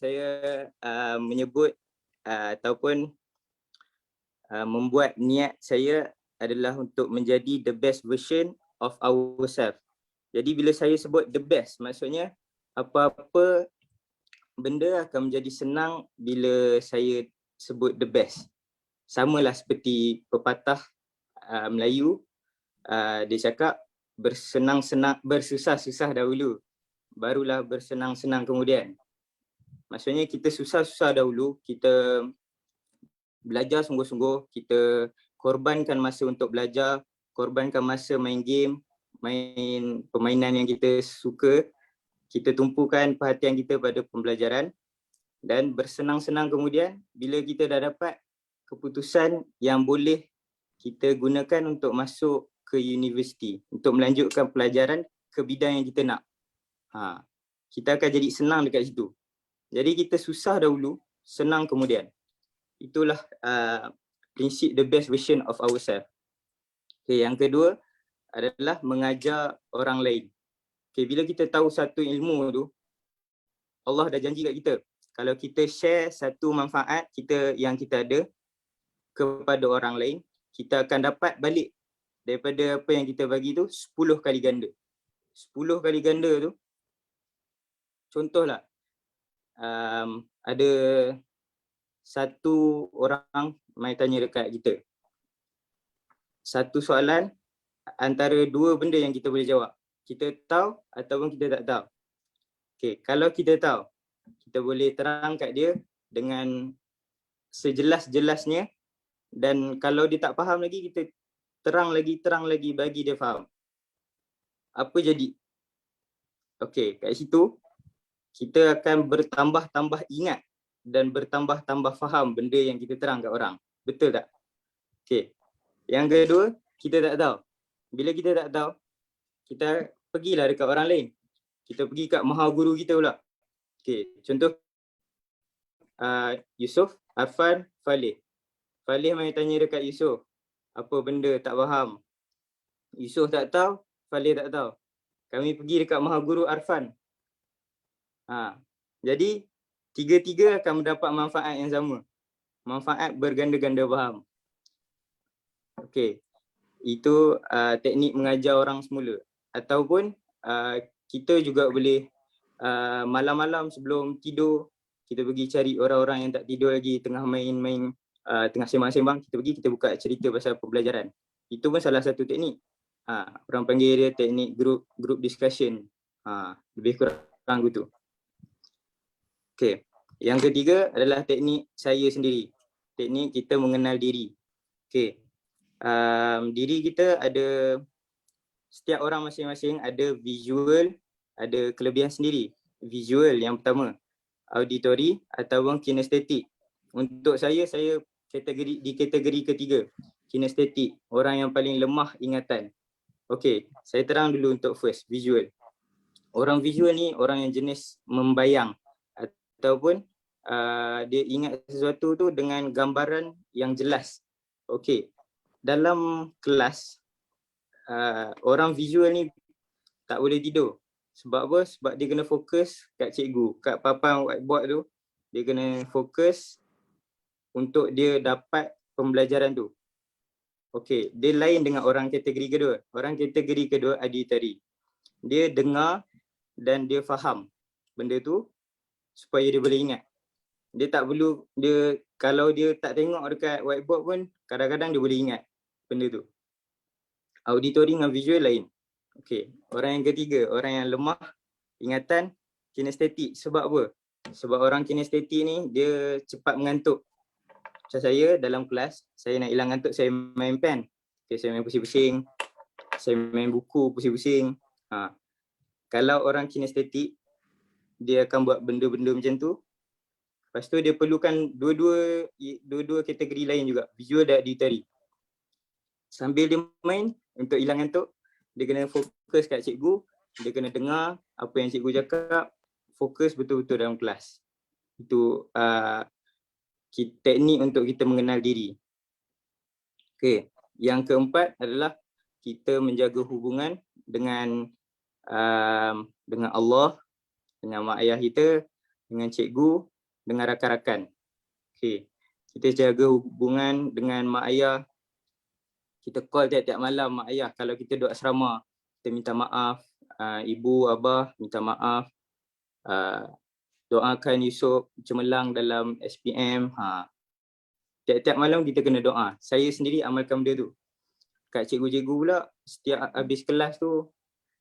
menyebut ataupun membuat niat saya adalah untuk menjadi the best version of ourselves. Jadi bila saya sebut the best, maksudnya apa-apa benda akan menjadi senang bila saya sebut the best. Samalah seperti pepatah Melayu, dia cakap bersusah-susah dahulu, barulah bersenang-senang kemudian. Maksudnya kita susah-susah dahulu, kita belajar sungguh-sungguh, kita korbankan masa untuk belajar, korbankan masa main game, main permainan yang kita suka, kita tumpukan perhatian kita pada pembelajaran dan bersenang-senang kemudian bila kita dah dapat keputusan yang boleh kita gunakan untuk masuk ke universiti, untuk melanjutkan pelajaran ke bidang yang kita nak. Kita akan jadi senang dekat situ. Jadi kita susah dahulu, senang kemudian. Itulah prinsip the best version of ourselves. Okay, yang kedua adalah mengajar orang lain. Okay, bila kita tahu satu ilmu tu, Allah dah janji kat kita, kalau kita share satu manfaat kita yang kita ada kepada orang lain, kita akan dapat balik daripada apa yang kita bagi tu 10 kali ganda. 10 kali ganda tu, contohlah, ada satu orang mai tanya dekat kita. Satu soalan antara 2 benda yang kita boleh jawab. Kita tahu ataupun kita tak tahu. Okay, kalau kita tahu, kita boleh terang kat dia dengan sejelas-jelasnya, dan kalau dia tak faham lagi, kita terang lagi bagi dia faham. Apa jadi? Okay, kat situ kita akan bertambah-tambah ingat dan bertambah-tambah faham benda yang kita terang kat orang. Betul tak? Okay. Yang kedua, kita tak tahu. Bila kita tak tahu, kita pergilah dekat orang lain. Kita pergi kat maha guru kita pula. Okay, contoh Yusof, Arfan, Falih. Falih main tanya dekat Yusof, apa benda tak faham. Yusof tak tahu, Falih tak tahu. Kami pergi dekat maha guru Arfan. Jadi tiga-tiga akan mendapat manfaat yang sama. Manfaat berganda-ganda faham. Okey. Itu teknik mengajar orang semula. Ataupun kita juga boleh malam-malam sebelum tidur kita pergi cari orang-orang yang tak tidur lagi tengah main-main, tengah sembang-sembang, kita pergi kita buka cerita pasal pembelajaran. Itu pun salah satu teknik. Orang panggil dia teknik group discussion. Lebih kurang gitu. Okay. Yang ketiga adalah teknik saya sendiri. Teknik kita mengenal diri. Okay. Diri kita ada, setiap orang masing-masing ada visual, ada kelebihan sendiri. Visual yang pertama, auditory ataupun kinestetik. Untuk saya di kategori ketiga, kinestetik, orang yang paling lemah ingatan. Okey, saya terang dulu untuk first, visual. Orang visual ni orang yang jenis membayang ataupun dia ingat sesuatu tu dengan gambaran yang jelas. Okey, dalam kelas orang visual ni tak boleh tidur. Sebab apa? Sebab dia kena fokus kat cikgu, kat papan whiteboard tu. Dia kena fokus untuk dia dapat pembelajaran tu. Okey, dia lain dengan orang kategori kedua. Orang kategori kedua auditory. Dia dengar dan dia faham benda tu supaya dia boleh ingat. Dia tak perlu, kalau dia tak tengok dekat whiteboard pun kadang-kadang dia boleh ingat benda tu. Auditory dengan visual lain. Okey, orang yang ketiga, orang yang lemah ingatan, kinestetik. Sebab apa? Sebab orang kinestetik ni dia cepat mengantuk. Macam saya dalam kelas, saya nak hilang ngantuk, saya main pen. Okay, saya main pusing-pusing. Saya main buku pusing-pusing. Kalau orang kinestetik, dia akan buat benda-benda macam tu. Lepas tu dia perlukan dua-dua kategori lain juga, visual dan auditory. Sambil dia main, untuk hilang ngantuk, dia kena fokus kat cikgu, dia kena dengar apa yang cikgu cakap, fokus betul-betul dalam kelas. Itu teknik untuk kita mengenal diri. Okey, yang keempat adalah kita menjaga hubungan dengan Allah, dengan mak ayah kita, dengan cikgu, dengan rakan-rakan. Okey, kita jaga hubungan dengan mak ayah. Kita call tiap-tiap malam mak ayah. Kalau kita duduk asrama, kita minta maaf. Ibu, abah minta maaf. Doakan Yusof cemerlang dalam SPM. Tiap-tiap malam kita kena doa. Saya sendiri amalkan benda tu. Kat cikgu-cikgu pula, setiap habis kelas tu,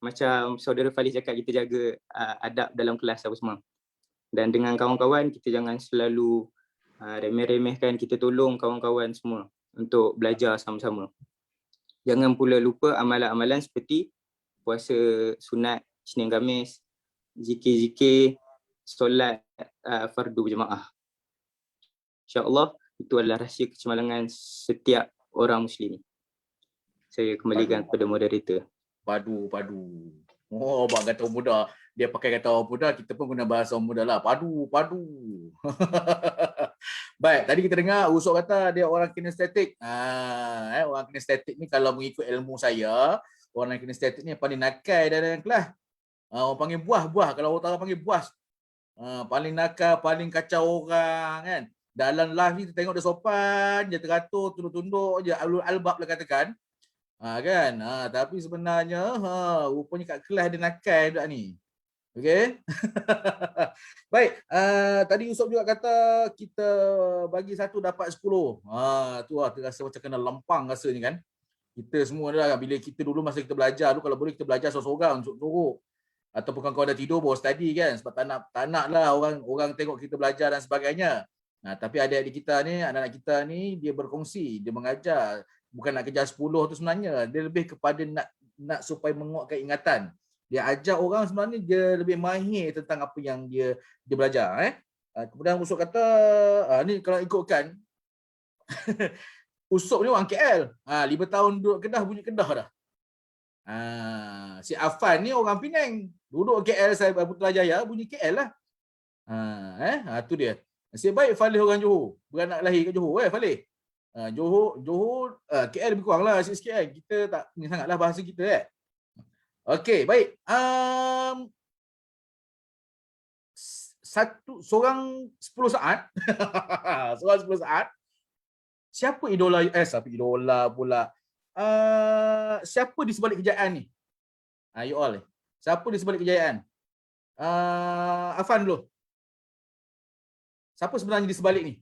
macam saudara Faliz cakap, kita jaga adab dalam kelas apa semua. Dan dengan kawan-kawan, kita jangan selalu remeh-remehkan, kita tolong kawan-kawan semua untuk belajar sama-sama. Jangan pula lupa amalan-amalan seperti puasa sunat Isnin Khamis, zikir-zikir, solat fardu berjemaah. InsyaAllah itu adalah rahsia kecemerlangan setiap orang Muslim. Saya kembalikan kepada moderator. Padu. Oh, abang kata orang muda. Dia pakai kata orang muda, kita pun guna bahasa orang muda lah. Padu. Baik, tadi kita dengar Usop kata dia orang kinestetik. Orang kinestetik ni kalau mengikut ilmu saya, orang kinestetik ni paling nakal dalam kelas. Orang panggil buah. Kalau orang Utara panggil buas. Paling nakal, paling kacau orang kan. Dalam live ni kita tengok dia sopan, dia teratur, tunduk-tunduk je, alul albab lah katakan. Kan? Tapi sebenarnya rupanya kat kelas dia nakal budak ni. Okey. Baik, tadi Yusof juga kata kita bagi 1 dapat 10. Tu lah terasa macam kena lempang rasanya kan. Kita semua dah bila kita dulu masa kita belajar tu, kalau boleh kita belajar seorang-seorang sorok. Ataupun kawan-kawan dah tidur baru study kan, sebab tak nak lah orang tengok kita belajar dan sebagainya. Tapi adik-adik kita ni, anak-anak kita ni dia berkongsi, dia mengajar. Bukan nak kejar 10 tu sebenarnya, dia lebih kepada nak supaya menguatkan ingatan. Dia ajar orang sebenarnya dia lebih mahir tentang apa yang dia belajar. Kemudian Usop kata, ni kalau ikutkan, Usop ni orang KL. 5 tahun duduk Kedah, bunyi Kedah dah. Si Afan ni orang Penang. Duduk KL saya Putrajaya, bunyi KL lah. Tu dia. Nasib baik Faliz orang Johor. Beranak lahir kat Johor Faliz. Johor KL lebih kurang lah sikit-sikit kan. Kita tak ni sangatlah bahasa kita Okey, baik. Seorang 10 saat. Seorang 10 saat. Siapa idola? Siapa idola pula? Siapa di sebalik kejayaan ni? You all. Siapa di sebalik kejayaan? Afan dulu. Siapa sebenarnya di sebalik ni?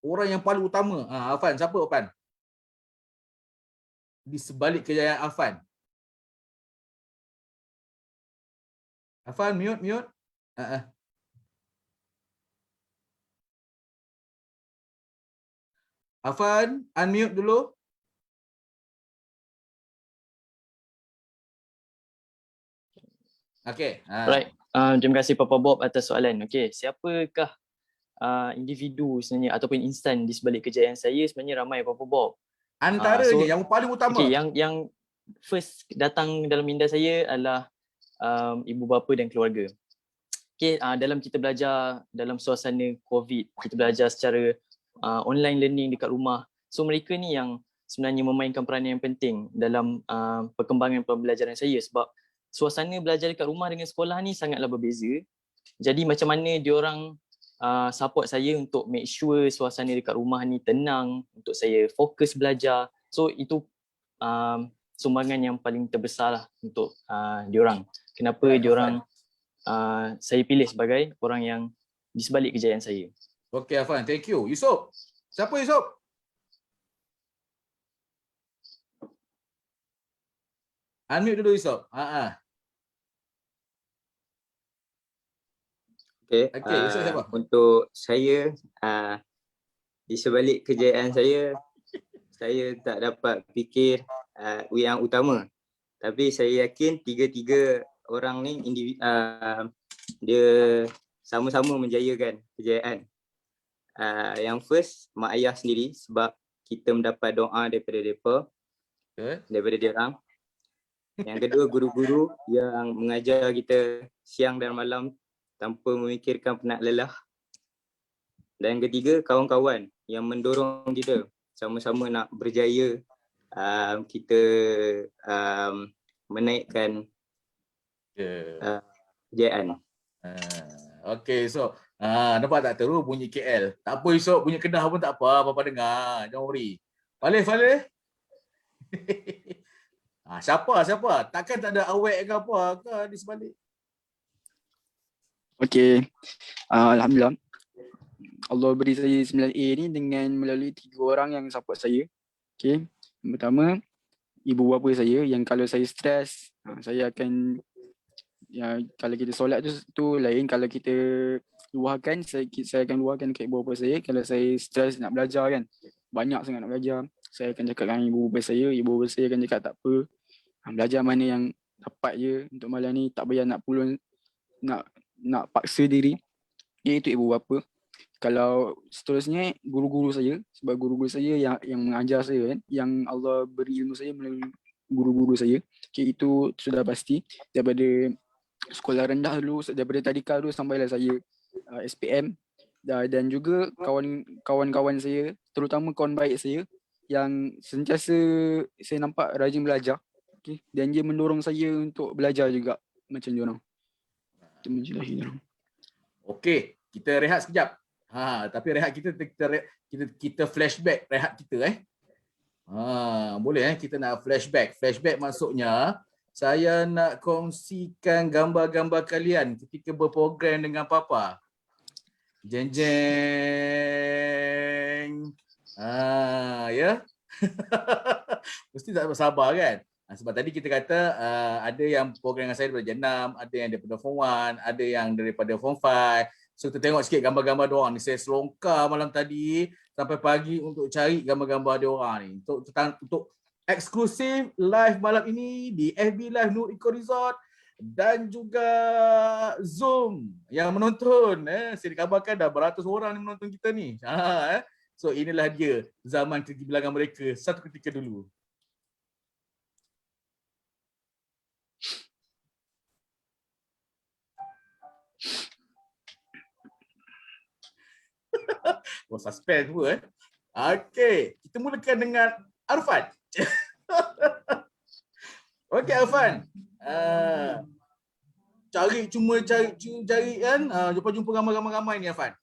Orang yang paling utama. Afan, siapa Afan? Di sebalik kejayaan Afan. Afan, mute. Afan, unmute dulu. Okey. Alright. Terima kasih Papa Bob atas soalan. Okey, siapakah individu sebenarnya ataupun insan di sebalik kejayaan saya? Sebenarnya ramai Papa Bob. Antaranya yang paling utama. Okey, yang first datang dalam minda saya adalah ibu bapa dan keluarga. Okey, dalam kita belajar dalam suasana COVID, kita belajar secara online learning dekat rumah. So mereka ni yang sebenarnya memainkan peranan yang penting dalam perkembangan pembelajaran saya, sebab suasana belajar dekat rumah dengan sekolah ni sangatlah berbeza. Jadi macam mana diorang support saya untuk make sure suasana dekat rumah ni tenang, untuk saya fokus belajar. So itu sumbangan yang paling terbesar lah untuk diorang. Kenapa diorang saya pilih sebagai orang yang di sebalik kejayaan saya. Okey Afan, thank you. Yusof. Siapa Yusof? Unmute dulu Yusof. Okay, Yusof siapa? untuk saya di sebalik kejayaan saya tak dapat fikir yang utama. Tapi saya yakin tiga-tiga orang ni dia sama-sama menjayakan kejayaan. Yang first, mak ayah sendiri, sebab kita mendapat doa daripada mereka, daripada dia orang. Yang kedua, guru-guru yang mengajar kita siang dan malam tanpa memikirkan penat lelah. Dan yang ketiga, kawan-kawan yang mendorong kita sama-sama nak berjaya, kita menaikkan kejayaan. Okey, so nampak tak terus bunyi KL. Tak apa Yusof, bunyi Kedah pun tak apa, apa dengar. Don't worry. Faleh. Siapa? Takkan tak ada awek ke apa ke di sebalik? Okey. Alhamdulillah. Allah beri saya 9A ni dengan melalui 3 orang yang support saya. Okey. Yang pertama, ibu bapa saya yang kalau saya stres, saya akan kalau kita solat tu lain, kalau kita luahkan, saya akan luahkan ke ibu bapa saya. Kalau saya stres nak belajar kan, banyak sangat nak belajar, saya akan cakap dengan ibu bapa saya akan cakap tak apa, belajar mana yang dapat je untuk malam ni, tak payah nak pulun, nak paksa diri. Itu ibu bapa. Kalau seterusnya guru-guru saya, sebab guru-guru saya yang mengajar saya kan, yang Allah beri ilmu saya melalui guru-guru saya. Okay, itu sudah pasti. Daripada sekolah rendah dulu, daripada tadika dulu sampailah saya SPM, dan juga kawan-kawan saya, terutama kawan baik saya yang sentiasa saya nampak rajin belajar, okay, dan dia mendorong saya untuk belajar juga macam diorang. Itu menjelahi diorang. Okey, kita rehat sekejap. Tapi rehat kita flashback rehat kita boleh kita nak flashback. Flashback maksudnya saya nak kongsikan gambar-gambar kalian ketika berprogram dengan Papa. Jeng. Ya. Mesti tak sabar kan? Sebab tadi kita kata ada yang program dengan saya daripada Jenam, ada yang daripada Form 1, ada yang daripada Form 5. So kita tengok sikit gambar-gambar diorang ni. Saya selongkar malam tadi sampai pagi untuk cari gambar-gambar diorang ni. Untuk eksklusif live malam ini di FB Live Nur Eco Resort dan juga Zoom yang menonton. Saya dikabarkan dah beratus orang ni menonton kita ni. So inilah dia zaman kegibilangan mereka satu ketika dulu. Suspense pun Okey, kita mulakan dengan Arfan. Okey Arfan. Cari kan, jumpa ramai-ramai ni Arfan.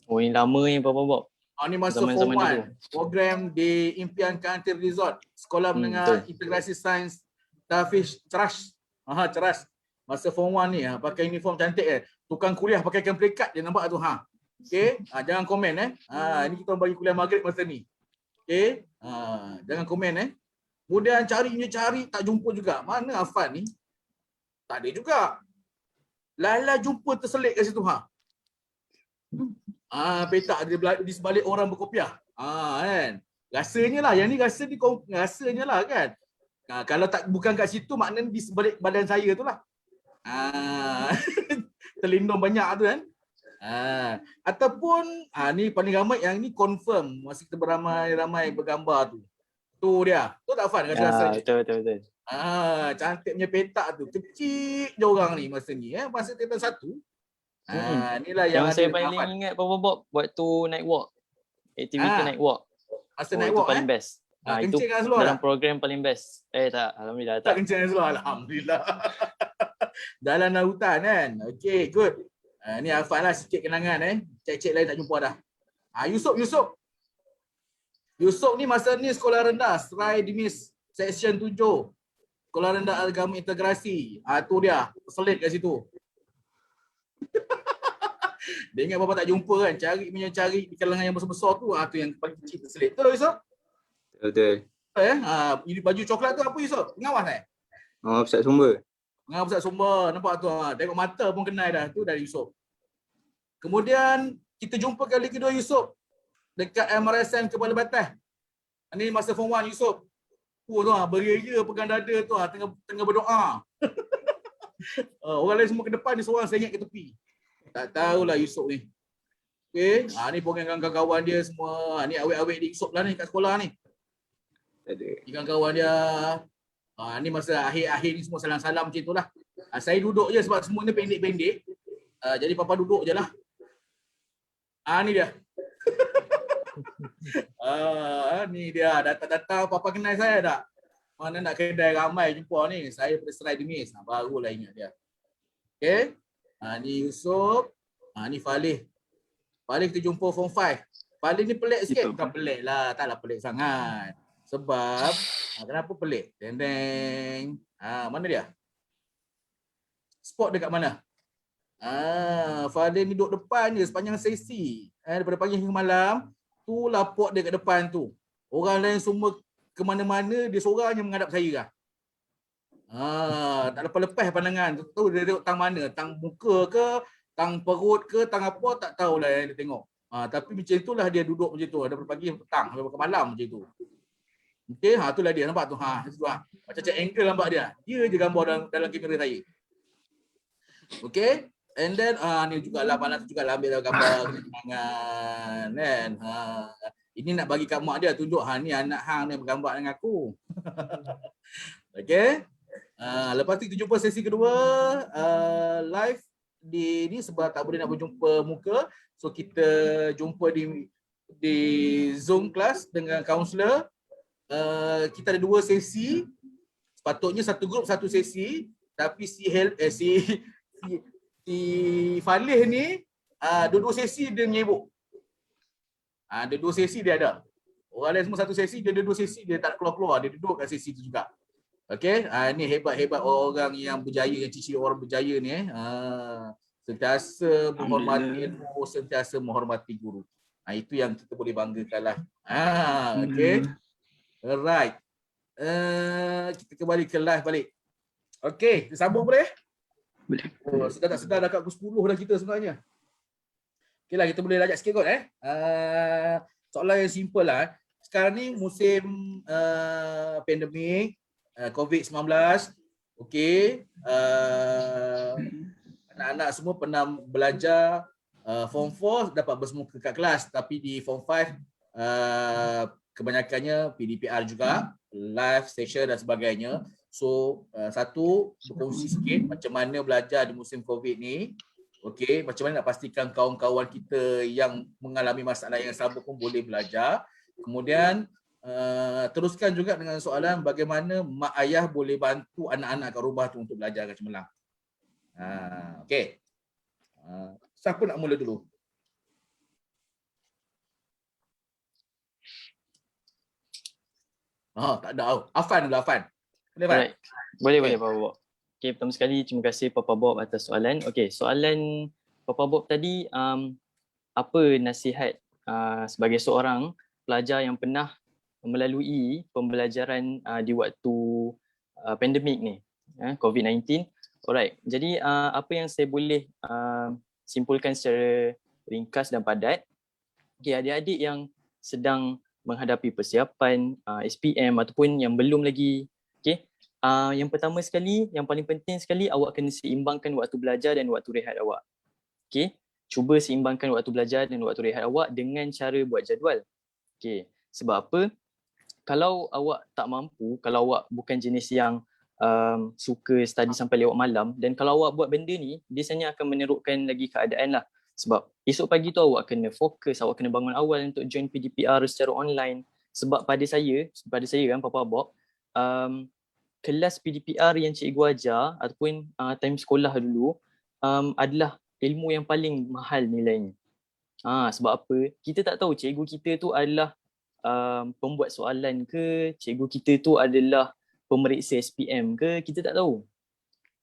Oh, ini lama ni Papa Bob. Ni masa Zaman-zaman Form 1. dulu. Program di Impian Country Resort, Sekolah Menengah Integrasi Sains Tafiz Ceras. Ceras. Masa form 1 ni pakai uniform cantik Tukang kuliah pakaikan plekat dia nampak tu Okey, jangan komen ini kita bagi kuliah maghrib masa ni. Okey, jangan komen Kemudian cari tak jumpa juga. Mana Afan ni? Tak ada juga. Lala jumpa terselit kat situ petak dia di sebalik orang berkopiah. Kan. Rasanya lah kan. Kalau tak bukan kat situ maknanya di sebalik badan saya tu lah. Terlindung banyak tu kan. Ataupun ni paling ramai yang ni confirm masa kita beramai-ramai bergambar tu. Tu dia. Tu tak Afan rasa-rasa. Betul. Cantik punya petak tu. Kecil je orang ni masa ni masa tingkatan 1. Inilah yang Yang saya ada paling Afan. ingat Papa Bob waktu night walk. Aktiviti night walk. Masa night Itu walk paling best. Itu kencing kat seluar dalam tak? program paling best. Tak, alhamdulillah Tak tak. kencing kat seluar. Alhamdulillah. Jalanan hutan kan. Okay, good. Ni Afan lah sikit kenangan Cik-cik lain tak jumpa dah. Yusuf ni masa ni sekolah rendah Serai Dimis Section 7. Sekolah rendah agama integrasi. Tu dia. Selit kat situ. Dia ingat bapa tak jumpa kan. Cari di kalangan yang besar-besar tu. Tu yang paling kecil terselit. Betul Yusuf? Betul. Ini baju coklat tu apa Yusuf? Pengawas Pusat sumber. Pengawas pusat sumber. Nampak tu. Tengok mata pun kenal dah. Tu dari Yusuf. Kemudian kita jumpa kali kedua Yusuf dekat MRSM Kepala Batas. Ini masa form 1 Yusuf. Beria pegang dada tu tengah berdoa. Orang lain semua ke depan, dia seorang sengit ke tepi. Tak tahulah Yusuf ni. Okey, ni program kawan-kawan dia semua. Ni awet-awet di Yusuf lah ni kat sekolah ni. Ada. Kawan-kawan dia. Ni masa akhir-akhir ni semua salam-salam macam itulah. Saya duduk je sebab semua ni pendek-pendek. Jadi papa duduk je lah. Ni dia. Ni dia datang-datang papa kenal saya tak? Mana nak kedai ramai jumpa ni. Saya pada Serai Dimis. Barulah ingat dia. Okey. Ni Yusuf. Ni Falih. Falih kita jumpa form 5. Falih ni pelik sikit. Bukan pelik lah. Taklah pelik sangat. Sebab kenapa pelik? Deng. Mana dia? Spot dekat mana? Falih ni duduk depan je sepanjang sesi. Daripada pagi hingga malam. Itulah pot dia kat depan tu. Orang lain semua ke mana-mana, dia seorang yang menghadap saya lah. Tak lepas-lepas pandangan. Tahu dia tengok tang mana. Tang muka ke, tang perut ke, tang apa, tak tahulah yang dia tengok. Tapi macam itulah dia duduk macam tu. Daripada pagi petang, sampai malam macam tu. Okey, itulah dia. Nampak tu. Macam angle nampak dia. Dia je gambar dalam kamera saya. Okey. And then ni jugalah malam tu jugalah ambil gambar kenangan kan. Ini nak bagi kat mak dia tunjuk ni anak hang ni bergambar dengan aku. Okey. Lepas tu kita jumpa sesi kedua live di ni sebab tak boleh nak berjumpa muka. So kita jumpa di Zoom class dengan kaunselor. Kita ada 2 sesi. Sepatutnya satu grup satu sesi, tapi si Falih ni dua-dua sesi dia menyibuk. Ada 2 sesi dia ada. Orang lain semua satu sesi, dia ada 2 sesi dia tak keluar-keluar, dia duduk kat sesi tu juga. Okey, ni hebat-hebat orang yang berjaya, yang ciri orang berjaya ni sentiasa menghormati ilmu, sentiasa menghormati guru. Itu yang kita boleh banggakanlah. Okey. Alright. Kita kembali ke live balik. Okey, kita sambung boleh? Boleh. Sedar tak sedar dah kat pukul 10 dah kita sebenarnya. Okeylah, kita boleh lajak sikit kot soalan yang simple lah. Sekarang ni musim pandemik COVID-19. Okey. Anak-anak semua pernah belajar form 4 dapat bersemuka kat kelas, tapi di form 5 kebanyakannya PDPR juga, live session dan sebagainya. So satu berkongsi sikit macam mana belajar di musim COVID ni. Okey, macam mana nak pastikan kawan-kawan kita yang mengalami masalah yang sama pun boleh belajar. Kemudian teruskan juga dengan soalan bagaimana mak ayah boleh bantu anak-anak kat rumah tu untuk belajar kat cemerlang. Okey. Siapa nak mula dulu? Tak ada. Afan dulu, Afan. Boleh Fan? Alright. Boleh, Okay. boleh Papa Bob. Okay, pertama sekali terima kasih Papa Bob atas soalan. Okay, soalan Papa Bob tadi, apa nasihat sebagai seorang pelajar yang pernah melalui pembelajaran di waktu pandemik ni, COVID-19. Alright, jadi apa yang saya boleh simpulkan secara ringkas dan padat. Okay, adik-adik yang sedang menghadapi persiapan SPM ataupun yang belum lagi, okay, yang pertama sekali, yang paling penting sekali, awak kena seimbangkan waktu belajar dan waktu rehat awak. Okay, cuba seimbangkan waktu belajar dan waktu rehat awak dengan cara buat jadual. Okay, sebab apa? Kalau awak tak mampu, kalau awak bukan jenis yang suka study sampai lewat malam, dan kalau awak buat benda ni, biasanya akan menerukkan lagi keadaan lah. Sebab esok pagi tu awak kena fokus, awak kena bangun awal untuk join PDPR secara online. Sebab pada saya kan Papa Bob, kelas PDPR yang cikgu ajar ataupun time sekolah dulu adalah ilmu yang paling mahal nilainya. Sebab apa? Kita tak tahu cikgu kita tu adalah pembuat soalan ke, cikgu kita tu adalah pemeriksa SPM ke, kita tak tahu.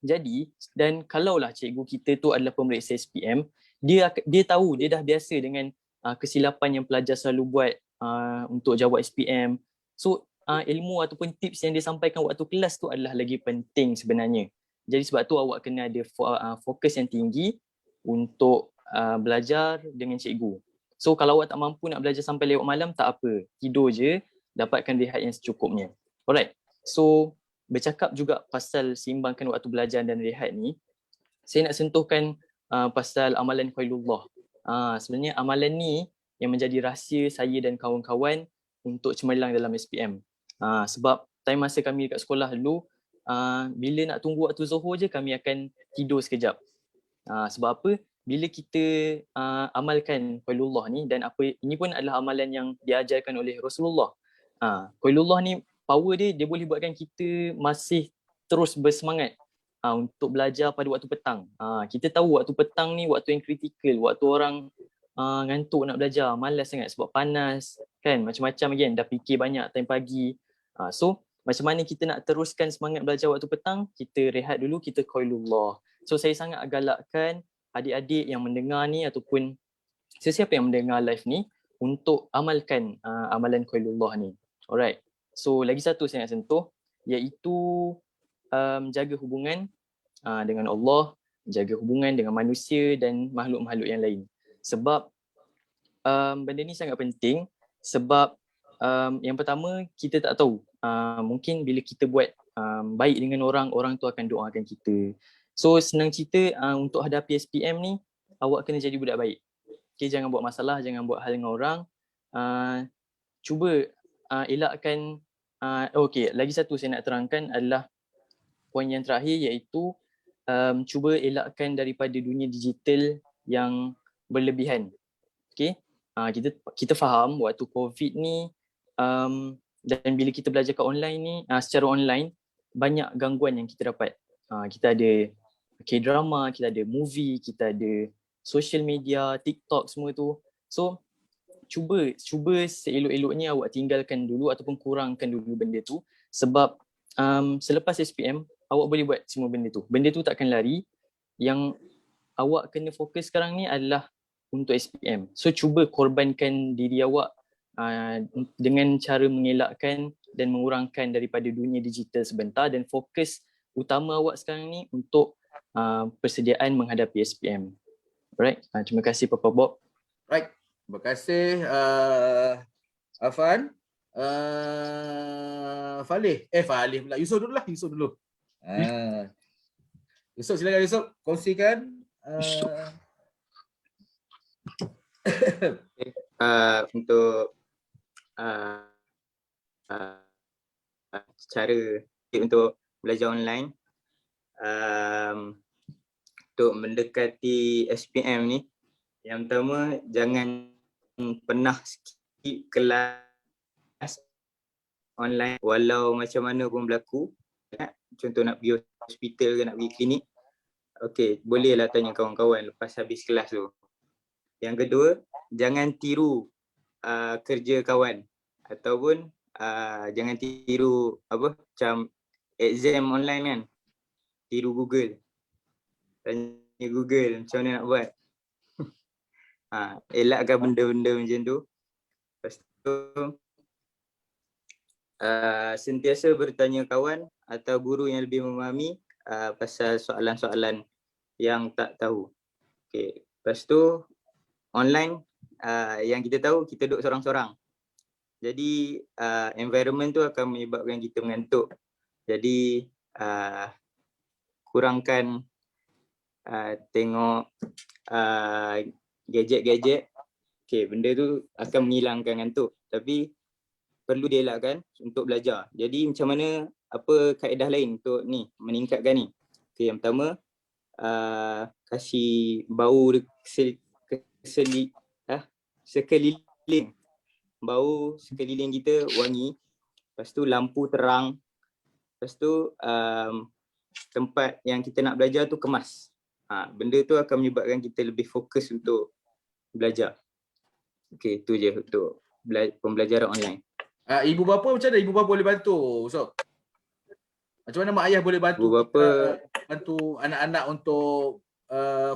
Jadi, dan kalaulah cikgu kita tu adalah pemeriksa SPM, dia tahu, dia dah biasa dengan kesilapan yang pelajar selalu buat untuk jawab SPM. So, ilmu ataupun tips yang dia sampaikan waktu kelas tu adalah lagi penting sebenarnya. Jadi sebab tu awak kena ada fokus yang tinggi untuk belajar dengan cikgu. So kalau awak tak mampu nak belajar sampai lewat malam, tak apa. Tidur je, dapatkan rehat yang secukupnya. Alright. So bercakap juga pasal seimbangkan waktu belajar dan rehat ni, saya nak sentuhkan pasal amalan Khairullah. Sebenarnya amalan ni yang menjadi rahsia saya dan kawan-kawan untuk cemerlang dalam SPM. Sebab time masa kami dekat sekolah dulu, bila nak tunggu waktu Zuhur je, kami akan tidur sekejap. Sebab apa? Bila kita amalkan Qaulullah ni, dan apa ini pun adalah amalan yang diajarkan oleh Rasulullah. Qaulullah ni power dia boleh buatkan kita masih terus bersemangat untuk belajar pada waktu petang. Kita tahu waktu petang ni waktu yang kritikal, waktu orang ngantuk nak belajar, malas sangat sebab panas kan, macam-macam kan, dah fikir banyak time pagi. So macam mana kita nak teruskan semangat belajar waktu petang? Kita rehat dulu, kita Qaulullah. So saya sangat galakkan adik-adik yang mendengar ni ataupun sesiapa yang mendengar live ni untuk amalkan amalan Qaulullah ni. Alright. So lagi satu saya nak sentuh, iaitu jaga hubungan dengan Allah, jaga hubungan dengan manusia dan makhluk-makhluk yang lain. Sebab benda ni sangat penting sebab yang pertama, kita tak tahu. Mungkin bila kita buat baik dengan orang tu akan doakan kita. So senang cerita, untuk hadapi SPM ni, awak kena jadi budak baik. Okay, jangan buat masalah, jangan buat hal dengan orang. Cuba elakkan. Okay, lagi satu saya nak terangkan adalah poin yang terakhir, iaitu cuba elakkan daripada dunia digital yang berlebihan. Okay, kita faham waktu COVID ni, dan bila kita belajar kat online ni, secara online, banyak gangguan yang kita dapat. Kita ada K-drama, kita ada movie, kita ada social media, TikTok, semua tu. So cuba seelok-eloknya awak tinggalkan dulu ataupun kurangkan dulu benda tu. Sebab selepas SPM awak boleh buat semua benda tu. Benda tu takkan lari. Yang awak kena fokus sekarang ni adalah untuk SPM. So cuba korbankan diri awak dengan cara mengelakkan dan mengurangkan daripada dunia digital sebentar, dan fokus utama awak sekarang ni untuk persediaan menghadapi SPM. Alright, terima kasih Papa Bob. Right, terima kasih Afan. Falih pula. Yusof dulu lah, Yusof dulu. Yusof, silakan Yusof, kongsikan. Untuk cara untuk belajar online, untuk mendekati SPM ni, yang pertama, jangan pernah skip kelas online walau macam mana pun berlaku. Contoh nak pergi hospital ke nak pergi klinik, okey, bolehlah tanya kawan-kawan lepas habis kelas tu. Yang kedua, jangan tiru kerja kawan ataupun jangan tiru macam exam online kan, tiru Google. Tanya Google macam mana nak buat. Elakkan benda-benda macam tu. Lepas tu sentiasa bertanya kawan atau guru yang lebih memahami pasal soalan-soalan yang tak tahu. Okay. Lepas tu online yang kita tahu kita duduk sorang-sorang. Jadi environment tu akan menyebabkan kita mengantuk. Jadi kurangkan tengok gadget-gadget. Okay, benda tu akan menghilangkan ngantuk. Tapi perlu dielakkan untuk belajar. Jadi macam mana, apa kaedah lain untuk ni meningkatkan ni? Okay, yang pertama kasih bau sekeliling. Bau sekeliling kita wangi. Lepas tu lampu terang. Lepas tu tempat yang kita nak belajar tu kemas. Benda tu akan menyebabkan kita lebih fokus untuk belajar. Okay, tu je untuk pembelajaran online. Ibu bapa macam mana ibu bapa boleh bantu, Sob? Macam mana mak ayah boleh bantu Ibu bapa bantu anak-anak untuk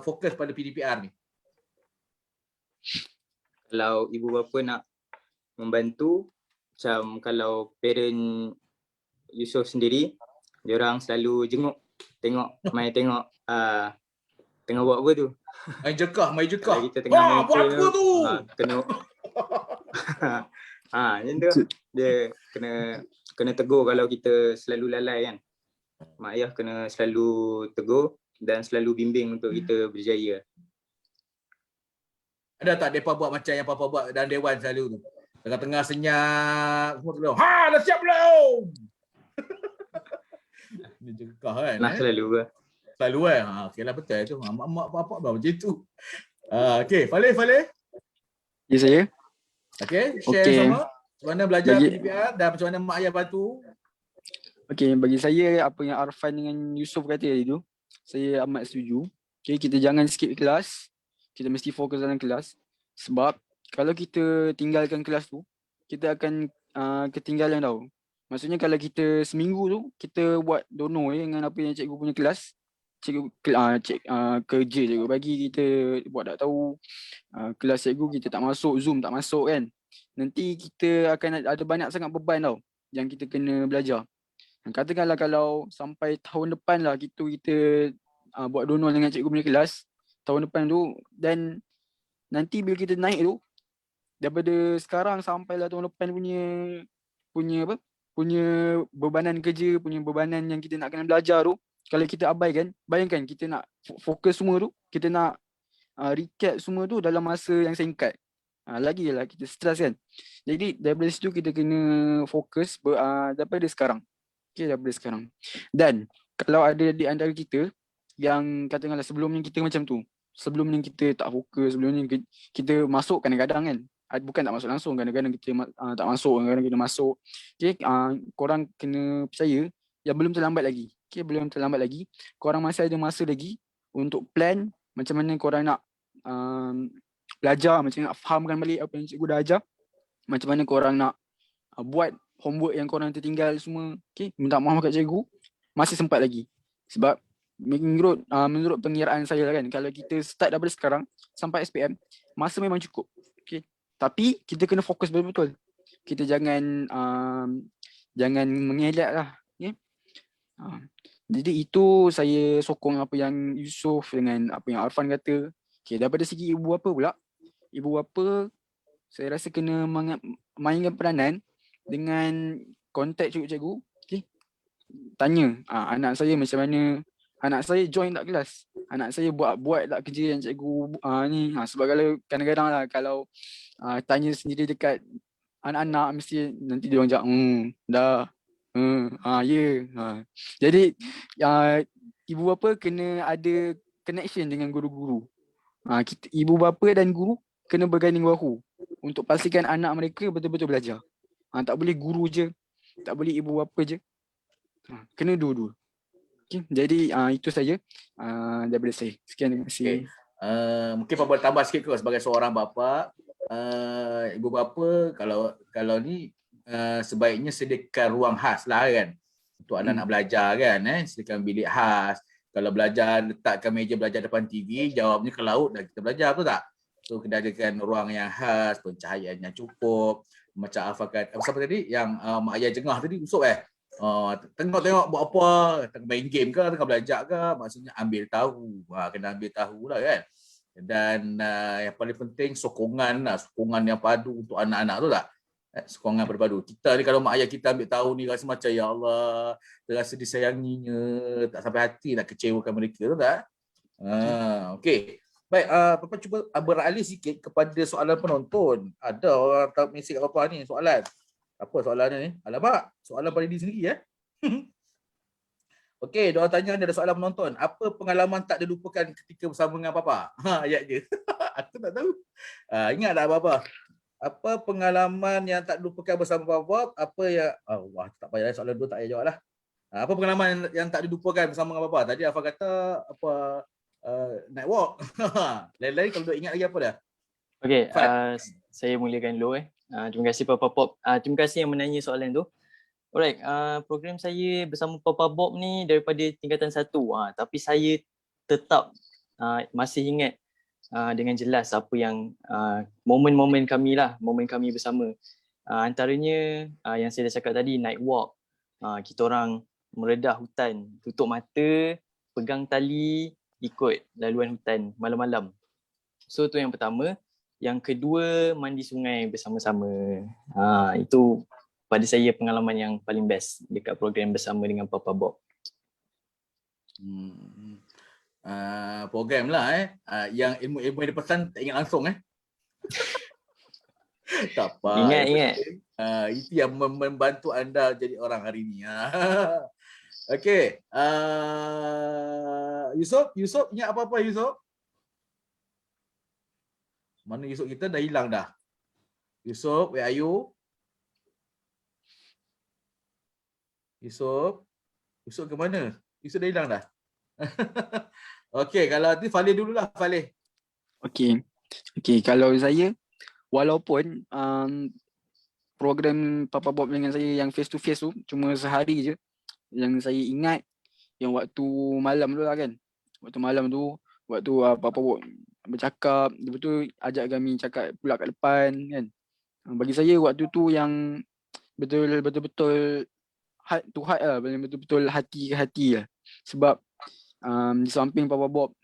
fokus pada PDPR ni? kalau ibu bapa nak membantu, macam kalau parent Yusof sendiri, diorang selalu jenguk, tengok tengah buat apa tu. Main jekah. Kalau kita tengah main buat apa tu? Kena macam tu. Dia kena tegur kalau kita selalu lalai kan. Mak ayah kena selalu tegur dan selalu bimbing untuk kita berjaya. Ada tak mereka buat macam yang papa buat dalam dewan selalu tu? Tengah-tengah senyap, semua tu, dah siap belum? Ni jekah kan? Nah selalu ke. Selalu kan? Okey lah, betul tu. Mak bapak dah macam tu. Okey, Faleh. Ya, saya. Okey, share Okey. sama. Macam mana belajar Bagi- PDPR dan macam mana mak ayah bantu? Okey, bagi saya apa yang Arfan dengan Yusof kata tadi tu, saya amat setuju. Okey, kita jangan skip kelas. Kita mesti fokus dalam kelas. Sebab kalau kita tinggalkan kelas tu, kita akan ketinggalan tau. Maksudnya kalau kita seminggu tu, kita buat dono dengan apa yang cikgu punya kelas, kerja cikgu bagi kita buat tak tahu, kelas cikgu kita tak masuk, Zoom tak masuk kan. Nanti kita akan ada banyak sangat beban tau yang kita kena belajar. Katakanlah kalau sampai tahun depan lah kita buat dono dengan cikgu punya kelas, tahun depan tu, dan nanti bila kita naik tu, daripada sekarang sampailah tahun depan punya bebanan kerja, punya bebanan yang kita nak kena belajar tu, kalau kita abaikan, bayangkan kita nak fokus semua tu, kita nak recap semua tu dalam masa yang singkat. Lagi lah kita stres kan. Jadi daripada situ kita kena fokus daripada sekarang. Okay, daripada sekarang. Dan kalau ada di antara kita yang katakanlah sebelumnya kita macam tu, sebelumnya kita tak fokus, sebelumnya kita masuk kadang-kadang kan, bukan tak masuk langsung, kadang-kadang kita tak masuk, kadang-kadang kita masuk. Okay, korang kena percaya yang belum terlambat lagi. Okay, belum terlambat lagi. Korang masih ada masa lagi untuk plan macam mana korang nak belajar, macam mana nak fahamkan balik apa yang cikgu dah ajar, macam mana korang nak buat homework yang korang tertinggal semua. Okay, minta maaf kat cikgu, masih sempat lagi. Sebab menurut pengiraan saya lah kan, kalau kita start daripada sekarang sampai SPM, masa memang cukup. Okay. Tapi kita kena fokus betul-betul. Kita jangan mengelak lah. Okay. Jadi itu saya sokong apa yang Yusof dengan apa yang Arfan kata. Okay, daripada segi ibu bapa pula, ibu bapa saya rasa kena mainkan peranan dengan kontak cikgu-cikgu. Okay. Tanya anak saya macam mana, anak saya join tak kelas, anak saya buat tak kerja yang cikgu ni. Sebab kalau kadang-kadang lah kalau tanya sendiri dekat anak-anak, mesti nanti dia orang cakap dah Jadi ibu bapa kena ada connection dengan guru-guru. Ibu bapa dan guru kena berganding bahu untuk pastikan anak mereka betul-betul belajar. Tak boleh guru je, tak boleh ibu bapa je, kena dua-dua. Okay, jadi itu saja daripada saya. Sekian, terima kasih. Mungkin Pak boleh tambah sikit ke sebagai seorang bapa, ibu bapa kalau ni sebaiknya sediakan ruang khas lah kan untuk anak-anak belajar kan, sediakan bilik khas. Kalau belajar letakkan meja belajar depan TV, jawabnya ke laut dan kita belajar, betul tak? So kita adakan ruang yang khas, pencahayaan yang cukup. Macam Alfa kata, siapa tadi yang mak ayah jengah tadi usuk tengok-tengok buat apa, tengah main game ke, tengah belajar ke, maksudnya ambil tahu. Kena ambil tahu lah kan. Dan yang paling penting sokongan yang padu untuk anak-anak tu tak? Sokongan berpadu. Kita ni kalau mak ayah kita ambil tahu ni rasa macam ya Allah, terasa disayanginya, tak sampai hati nak kecewakan mereka, tu tak? Okey. Baik, Papa cuba beralih sikit kepada soalan penonton. Ada orang tak mesej kat Papa ni soalan. Apa soalannya ni? Alamak, soalan pada diri sendiri Okey, dia orang tanya ni, ada soalan penonton. Apa pengalaman tak dilupakan ketika bersama dengan Papa? Ayat je. Aku tak tahu. Ingat tak apa-apa? Apa pengalaman yang tak dilupakan bersama Papa Bob? Apa yang tak payah soalan dua tak payah jawab lah. Apa pengalaman yang tak dilupakan bersama dengan Papa? Tadi Afa kata apa night walk. Lain-lain kalau duk ingat lagi apa dah? Okey, saya mulakan dulu terima kasih Papa Bob. Terima kasih yang menanya soalan tu. Alright, program saya bersama Papa Bob ni daripada tingkatan 1. Tapi saya tetap masih ingat dengan jelas apa yang momen-momen kami bersama. Antaranya yang saya dah cakap tadi, night walk. Kita orang meredah hutan, tutup mata, pegang tali, ikut laluan hutan malam-malam. So tu yang pertama. Yang kedua, mandi sungai bersama-sama. Itu pada saya pengalaman yang paling best dekat program bersama dengan Papa Bob. Program lah yang ilmu-ilmu yang dipesan tak ingat langsung tak apa. Ingat. Itu yang membantu anda jadi orang hari ni. Okey. Yusof ingat apa-apa Yusof? Mana Yusof kita dah hilang dah. Yusof, where are you? Yusof ke mana? Yusof dah hilang dah. Okey, kalau nanti Falih dululah, Falih. Okey, kalau saya, walaupun program Papa Bob dengan saya yang face to face tu cuma sehari je, yang saya ingat yang waktu malam tu lah kan. Waktu malam tu, waktu Papa Bob bercakap, betul ajak kami cakap pula kat depan kan. Bagi saya waktu tu yang betul-betul heart to heart lah, betul-betul hati ke hati lah. Sebab di samping Papa Bob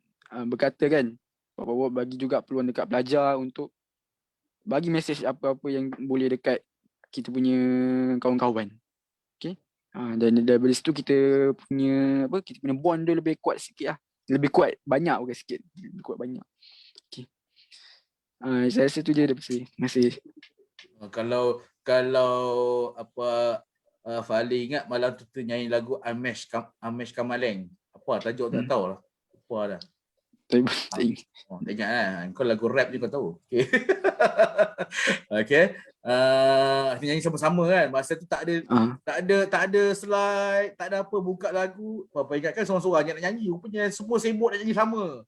berkata kan, Papa Bob bagi juga peluang dekat pelajar untuk bagi mesej apa-apa yang boleh dekat kita punya kawan-kawan. Okay. Dan dari situ kita punya bond dia lebih kuat sikit lah. Lebih kuat banyak bukan sikit. Lebih kuat banyak. Okay. Saya rasa tu je daripada saya. Terima kasih. Kalau apa Fali ingat malam tu nyanyi lagu Amesh Kamaleng. Apa tajuk tak tahu lah. Apa dah. Tak ingat. Tak ingat lah. Kau lagu rap je kau tahu. Okay. Okay. Nyanyi sama-sama kan. Masa tu tak ada slide, tak ada apa, buka lagu. Apa ingatkan seorang-seorang yang nak nyanyi. Rupanya semua sibuk nak nyanyi sama.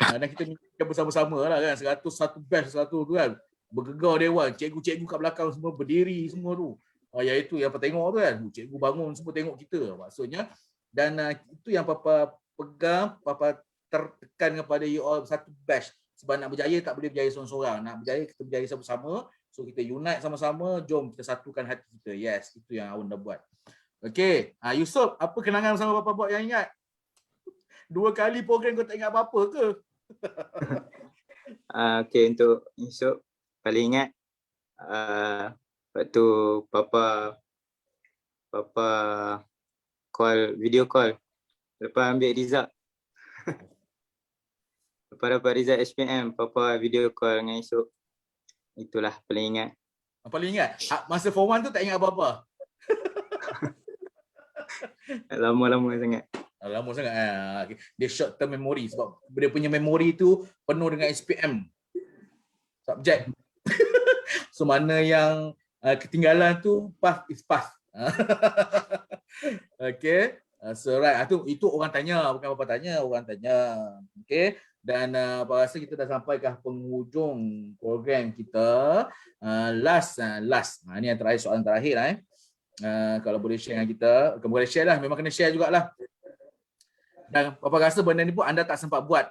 Dan kita nyanyi bersama-sama lah kan. 101 best 100 tu kan. Bergegar dewan. Cikgu-cikgu kat belakang semua berdiri semua tu. Iaitu yang apa tengok tu kan. Cikgu bangun semua tengok kita maksudnya. Dan itu yang Papa pegang, Papa tertekan kepada you all satu batch. Sebab nak berjaya tak boleh berjaya seorang-seorang. Nak berjaya kita berjaya sama-sama. So kita unite sama-sama, jom kita satukan hati kita. Yes, itu yang Awun dah buat. Okey, Yusof, apa kenangan sama Papa Bob yang ingat? 2 kali program kau tak ingat apa-apa ke? Okey, untuk Yusof paling ingat waktu Papa video call lepas ambil result. Lepas dapat result SPM, Papa video call dengan Yusof. Itulah paling ingat. Paling ingat? Masa form 1 tu tak ingat apa-apa? Lama-lama sangat. Lama sangat. Dia short term memory sebab dia punya memory tu penuh dengan SPM. Subjek. So mana yang ketinggalan tu pass is pass. Okay. So right, itu orang tanya, bukan Papa tanya, orang tanya. Okay. Dan Pak rasa kita dah sampai ke penghujung program kita. Last. Ini yang terakhir, soalan terakhir Kalau boleh share dengan kita, boleh share lah, memang kena share jugalah. Dan Papa rasa benda ni pun anda tak sempat buat.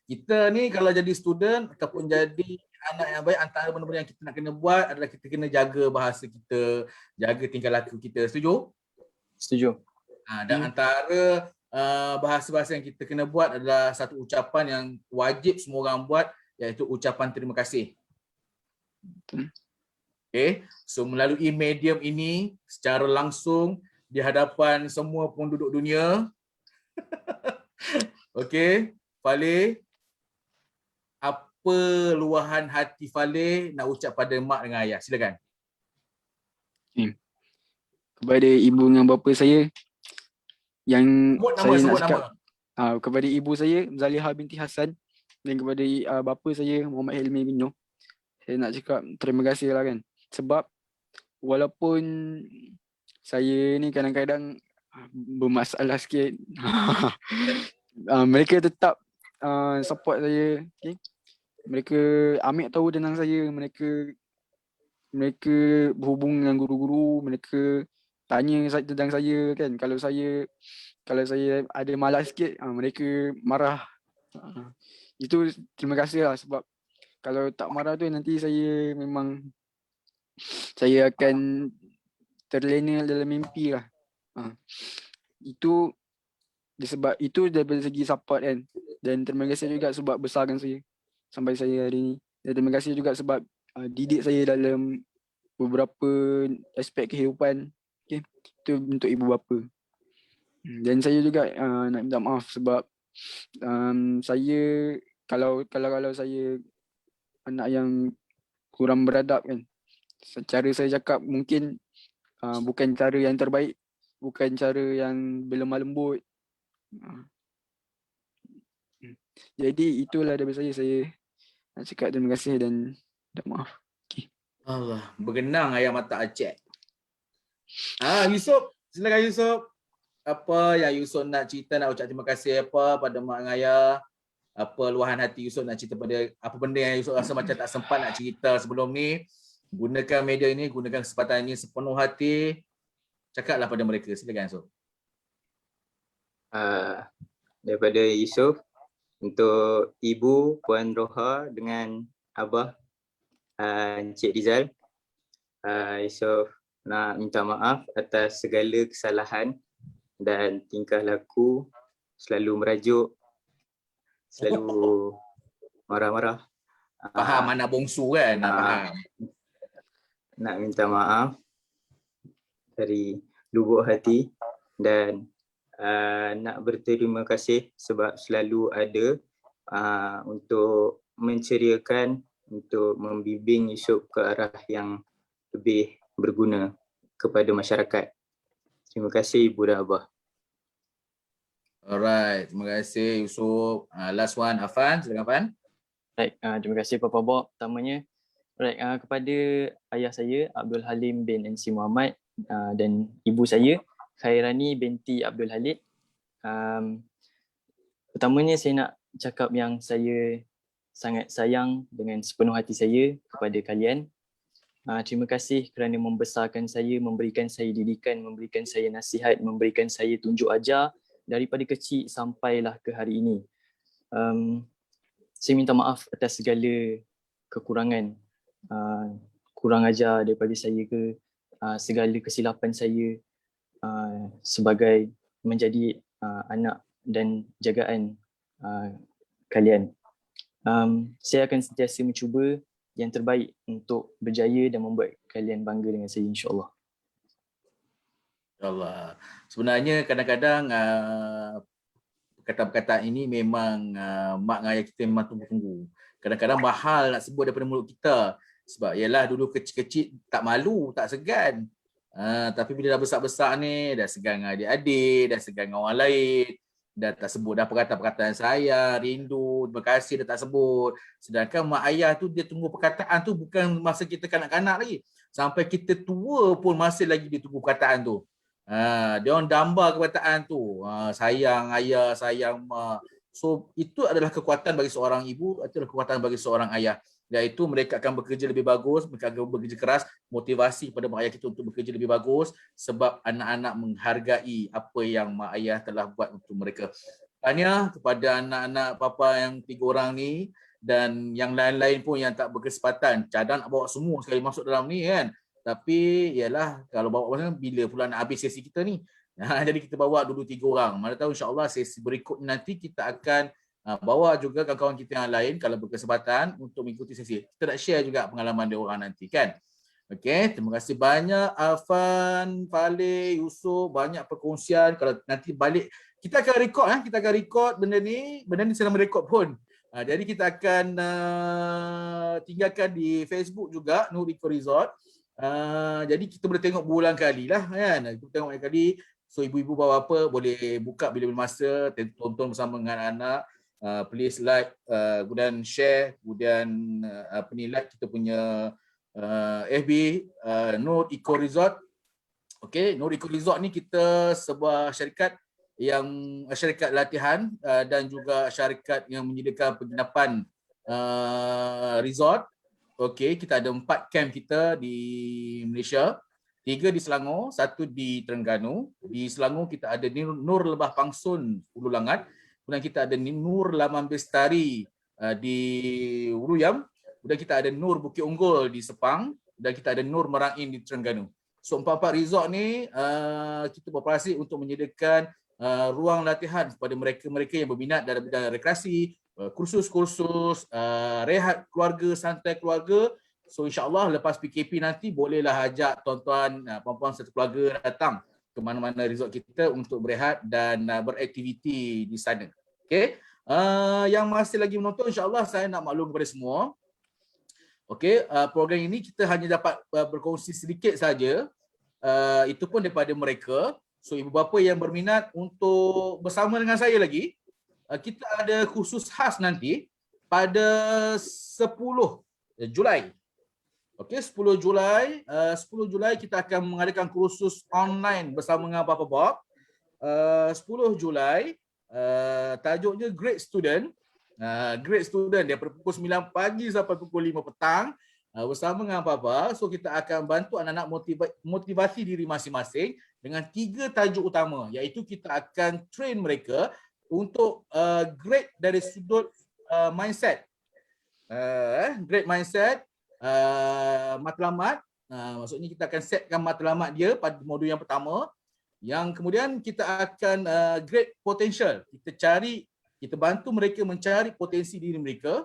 Kita ni kalau jadi student ataupun jadi anak yang baik, antara benda-benda yang kita nak kena buat adalah kita kena jaga bahasa kita, jaga tingkah laku kita. Setuju? Setuju. Dan antara bahasa-bahasa yang kita kena buat adalah satu ucapan yang wajib semua orang buat, iaitu ucapan terima kasih. Okay, so melalui medium ini secara langsung di hadapan semua penduduk dunia. Okey, Faleh, apa luahan hati Faleh nak ucap pada mak dengan ayah? Silakan. Kepada ibu dengan bapa saya yang Sebut nama, saya nak sebut cakap, nama. kepada ibu saya Zaliha binti Hasan dan kepada bapa saya Muhammad Hilmi bin Noh, saya nak cakap terima kasih lah kan. Sebab walaupun saya ni kadang-kadang bermasalah sikit, mereka tetap support saya. Okay? Mereka ambil tahu tentang saya, mereka berhubung dengan guru-guru, mereka tanya tentang saya kan. Kalau saya ada malas sikit, mereka marah. Itu terima kasih lah, sebab kalau tak marah tu nanti saya akan terlena dalam mimpi lah. Itu disebab itu daripada segi support kan. Dan terima kasih juga sebab besarkan saya sampai saya hari ni. Dan terima kasih juga sebab didik saya dalam beberapa aspek kehidupan. Okay. Itu untuk ibu bapa. Dan saya juga nak minta maaf sebab saya kalau saya anak yang kurang beradab kan. Cara saya cakap mungkin bukan cara yang terbaik, bukan cara yang berlemah lembut. Jadi itulah daripada saya nak cakap terima kasih dan minta maaf. Okay. Allah, bergenang air mata Aceh. Yusuf, silakan Yusuf. Apa yang Yusuf nak cerita, nak ucap terima kasih apa pada mak dan ayah? Apa luahan hati Yusuf nak cerita pada apa benda yang Yusuf rasa macam tak sempat nak cerita sebelum ni? Gunakan media ini, gunakan kesempatan ini sepenuh hati. Cakaplah pada mereka. Silakan Yusuf. Daripada Yusuf, untuk ibu Puan Roha dengan abah Encik Rizal, Yusuf nak minta maaf atas segala kesalahan dan tingkah laku selalu merajuk, selalu marah-marah. Faham anak bongsu kan? Faham. Nak minta maaf dari lubuk hati dan nak berterima kasih sebab selalu ada untuk menceriakan, untuk membimbing Yusuf ke arah yang lebih berguna kepada masyarakat. Terima kasih Ibu dan Abah. Alright, terima kasih Yusuf. Last one, Afan. Silakan Afan. Baik, terima kasih Papa Bob pertamanya. Kepada ayah saya Abdul Halim bin NC Muhammad dan ibu saya Khairani binti Abdul Halid. Pertamanya saya nak cakap yang saya sangat sayang dengan sepenuh hati saya kepada kalian. Terima kasih kerana membesarkan saya, memberikan saya didikan, memberikan saya nasihat, memberikan saya tunjuk ajar daripada kecil sampailah ke hari ini. Saya minta maaf atas segala kekurangan, kurang ajar daripada saya ke, segala kesilapan saya sebagai menjadi anak dan jagaan kalian. Saya akan sentiasa mencuba yang terbaik untuk berjaya dan membuat kalian bangga dengan saya, insya-Allah. InsyaAllah. Sebenarnya kadang-kadang perkataan-perkataan ini memang mak dan ayah kita memang tunggu-tunggu. Kadang-kadang mahal nak sebut daripada mulut kita. Sebab yalah dulu kecil-kecil tak malu, tak segan. Tapi bila dah besar-besar ni, dah segan dengan adik-adik, dah segan dengan orang lain. Dah tak sebut dah perkataan-perkataan saya, rindu, terima kasih dah tak sebut. Sedangkan mak ayah tu dia tunggu perkataan tu bukan masa kita kanak-kanak lagi. Sampai kita tua pun masih lagi dia tunggu perkataan tu. Dia orang dambar perkataan tu. Sayang ayah, sayang mak. So itu adalah kekuatan bagi seorang ibu, itu adalah kekuatan bagi seorang ayah, iaitu mereka akan bekerja lebih bagus, mereka akan bekerja keras, motivasi kepada mak ayah kita untuk bekerja lebih bagus sebab anak-anak menghargai apa yang mak ayah telah buat untuk mereka. Tahniah kepada anak-anak papa yang 3 orang ni dan yang lain-lain pun yang tak berkesempatan. Cadang nak bawa semua sekali masuk dalam ni kan. Tapi yalah, kalau bawa mana bila pula nak habis sesi kita ni. Jadi kita bawa dulu 3 orang. Mana tahu insya-Allah sesi berikutnya nanti kita akan bawa juga kawan-kawan kita yang lain kalau berkesempatan untuk mengikuti sesi. Kita nak share juga pengalaman dia orang nanti kan. Okey, terima kasih banyak Afan, Fale, Yusof, banyak perkongsian. Kalau nanti balik kita akan record benda ni sedang merekod pun. Jadi kita akan tinggalkan di Facebook juga Nur Eco Resort. Jadi kita boleh tengok berulang kali lah kan. Kita tengok berulang kali. So ibu-ibu bapa boleh buka bila masa, tonton bersama dengan anak. Please like, kemudian share, kemudian like kita punya FB Nur Eco Resort. Okey, Nur Eco Resort ni kita sebuah syarikat latihan dan juga syarikat yang menyediakan penginapan resort. Okey, kita ada 4 camp kita di Malaysia. 3 di Selangor, 1 di Terengganu. Di Selangor kita ada Nur Lebah Pangsun, Hulu Langat. Kemudian kita ada Nur Laman Bestari di Uruyam. Kemudian kita ada Nur Bukit Unggul di Sepang. Dan kita ada Nur Merangin di Terengganu. So 4 resort ni kita beroperasi untuk menyediakan ruang latihan kepada mereka-mereka yang berminat dalam bidang rekreasi, kursus-kursus, rehat keluarga, santai keluarga. So insya-Allah lepas PKP nanti bolehlah ajak tuan-tuan, puan-puan serta keluarga datang ke mana-mana resort kita untuk berehat dan beraktiviti di sana. Okey. Yang masih lagi menonton, insya-Allah saya nak maklum kepada semua. Okey, program ini kita hanya dapat berkongsi sedikit saja. Itu pun daripada mereka. So ibu bapa yang berminat untuk bersama dengan saya lagi, kita ada khusus khas nanti pada 10 Julai. Okey, 10 Julai kita akan mengadakan kursus online bersama dengan Papa Bob. 10 Julai tajuknya Great Student. Great Student daripada pukul 9 pagi sampai pukul 5 petang bersama dengan Papa. So kita akan bantu anak-anak motivasi diri masing-masing dengan 3 tajuk utama, iaitu kita akan train mereka untuk great dari sudut mindset. Great mindset, matlamat. Maksudnya kita akan setkan matlamat dia pada modul yang pertama. Yang kemudian kita akan great potential. Kita bantu mereka mencari potensi diri mereka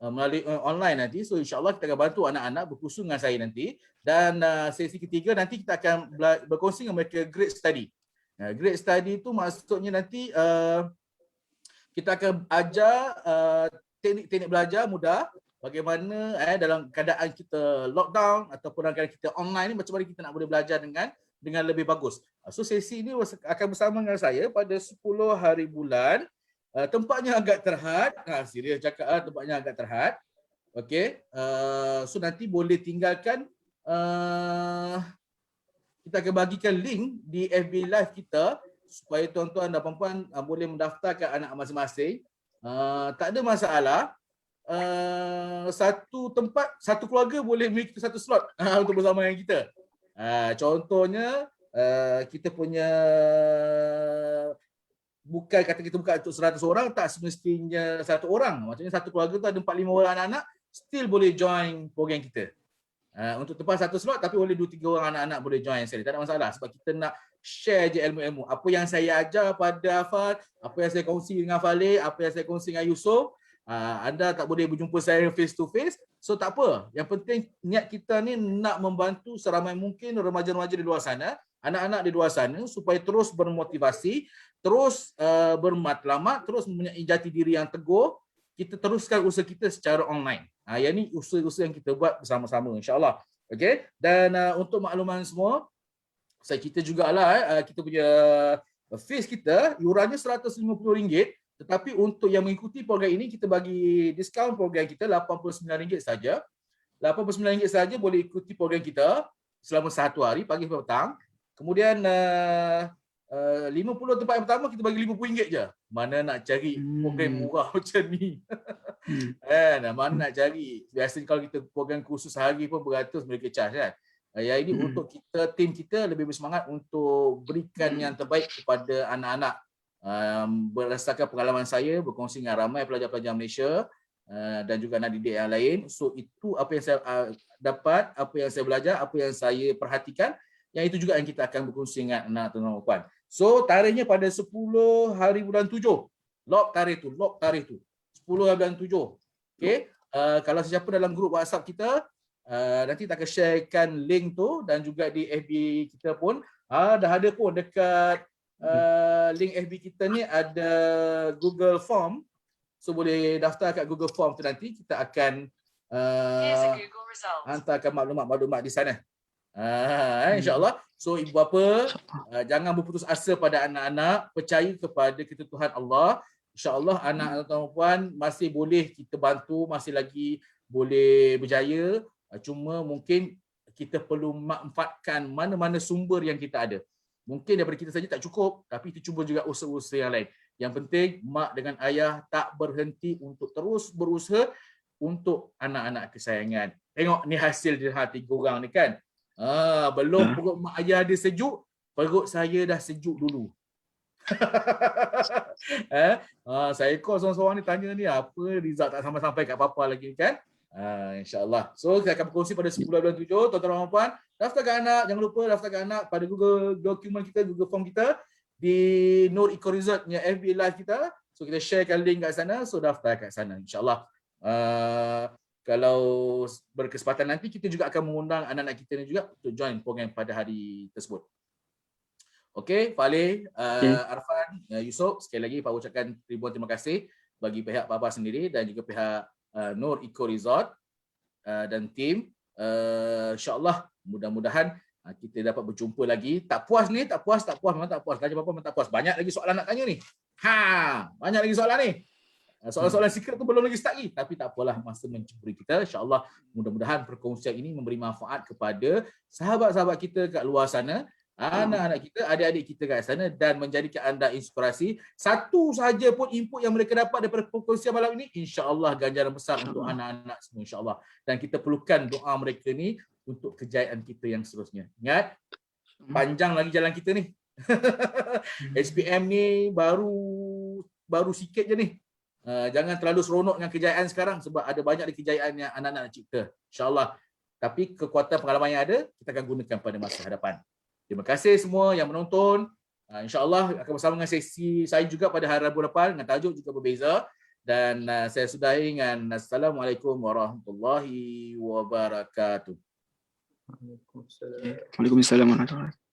melalui online nanti. So insya-Allah kita akan bantu anak-anak berkursus dengan saya nanti. Dan sesi ketiga nanti kita akan berkongsi dengan mereka great study. Great study itu maksudnya nanti kita akan ajar teknik-teknik belajar mudah. Bagaimana dalam keadaan kita lockdown ataupun dalam keadaan kita online ni, macam mana kita nak boleh belajar dengan lebih bagus. So sesi ini akan bersama dengan saya pada 10 hari bulan. Tempatnya agak terhad. Serius cakap, tempatnya agak terhad. Okey. So nanti boleh tinggalkan, kita akan bagikan link di FB Live kita supaya tuan-tuan dan puan-puan boleh mendaftarkan anak masing-masing. Tak ada masalah. Satu tempat, satu keluarga boleh memiliki satu slot untuk bersama dengan kita. Contohnya kita punya, bukan kata kita buka untuk 100 orang, tak semestinya 1 orang. Maksudnya satu keluarga tu ada 4-5 orang anak-anak, still boleh join program kita. Untuk tempat satu slot tapi boleh 2-3 orang anak-anak boleh join sekali. Tak ada masalah sebab kita nak share je ilmu-ilmu. Apa yang saya ajar pada Afan, apa yang saya kongsi dengan Fale, apa yang saya kongsi dengan Yusof, anda tak boleh berjumpa saya face to face. So tak apa. Yang penting niat kita ni nak membantu seramai mungkin remaja-remaja di luar sana, anak-anak di luar sana supaya terus bermotivasi, terus bermatlamat, terus mempunyai jati diri yang teguh. Kita teruskan usaha kita secara online. Yang ni usaha-usaha yang kita buat bersama-sama insya-Allah. Okey. Dan untuk makluman semua, saya kita jugalah kita punya fees kita iurannya RM150. Tetapi untuk yang mengikuti program ini kita bagi diskaun program kita RM89 saja. RM89 saja boleh ikuti program kita selama 1 hari pagi sampai petang. Kemudian 50 tempat yang pertama kita bagi RM50 je. Mana nak cari program murah macam ni. Kan, mana nak cari. Biasanya kalau kita program kursus sehari pun beratus mereka charge kan. Yang ini untuk kita, tim kita lebih bersemangat untuk berikan yang terbaik kepada anak-anak. Berdasarkan pengalaman saya berkongsi dengan ramai pelajar-pelajar Malaysia dan juga anak didik yang lain. So itu apa yang saya dapat, apa yang saya belajar, apa yang saya perhatikan. Yang itu juga yang kita akan berkongsi dengan anak tuan-tuan dan puan. So tarikhnya pada 10 hari bulan 7. Lock tarikh tu. 10 hari bulan 7. Okay. Kalau sesiapa dalam grup WhatsApp kita, nanti kita akan sharekan link tu dan juga di FB kita pun. Dah ada pun dekat link FB kita ni ada Google Form. So boleh daftar kat Google Form tu nanti. Kita akan hantarkan maklumat-maklumat di sana. InsyaAllah. So ibu bapa, jangan berputus asa pada anak-anak, percaya kepada ketutuhan Allah. InsyaAllah anak-anak dan puan masih boleh kita bantu, masih lagi boleh berjaya. Cuma mungkin kita perlu manfaatkan mana-mana sumber yang kita ada. Mungkin daripada kita saja tak cukup, tapi itu cuba juga usaha-usaha yang lain. Yang penting mak dengan ayah tak berhenti untuk terus berusaha untuk anak-anak kesayangan. Tengok ni hasil di hati korang ni kan. Belum perut mak ayah ada sejuk, perut saya dah sejuk dulu. Saya call seorang-seorang ni tanya ni apa result tak sampai-sampai kat papa lagi kan. InsyaAllah. So kita akan berkongsi pada 10 bulan 7. Tuan-tuan dan puan, daftarkan anak. Jangan lupa daftarkan anak pada Google dokumen kita, Google Form kita di Nur Eco Resort punya FB Live kita. So kita sharekan link kat sana. So daftar kat sana insyaAllah. Kalau berkesempatan nanti kita juga akan mengundang anak-anak kita ni juga untuk join program pada hari tersebut. Okey, Faleh, Arfan, Yusof, sekali lagi Pak ucapkan ribuan terima kasih bagi pihak Papa sendiri dan juga pihak Nur Eco Resort dan tim. InsyaAllah mudah-mudahan kita dapat berjumpa lagi. Tak puas ni, tak puas, memang tak puas. Gaji Papa memang tak puas. Banyak lagi soalan nak tanya ni. Banyak lagi soalan ni. Soalan-soalan secret tu belum lagi start lagi. Tapi tak apalah, masa mencuburi kita. InsyaAllah mudah-mudahan perkongsian ini memberi manfaat kepada sahabat-sahabat kita kat luar sana, anak-anak kita, adik-adik kita kat sana dan menjadikan anda inspirasi. Satu sahaja pun input yang mereka dapat daripada perkongsian malam ini, insya-Allah ganjaran besar untuk anak-anak semua insya-Allah. Dan kita perlukan doa mereka ni untuk kejayaan kita yang seterusnya. Ingat, panjang lagi jalan kita ni. SPM ni baru sikit je ni. Jangan terlalu seronok dengan kejayaan sekarang sebab ada banyak lagi kejayaan yang anak-anak nak cipta. InsyaAllah. Tapi kekuatan pengalaman yang ada, kita akan gunakan pada masa hadapan. Terima kasih semua yang menonton. InsyaAllah akan bersama dengan sesi saya juga pada hari Rabu depan dengan tajuk juga berbeza. Dan saya sudahi dengan Assalamualaikum warahmatullahi wabarakatuh. Waalaikumsalam warahmatullahi wabarakatuh.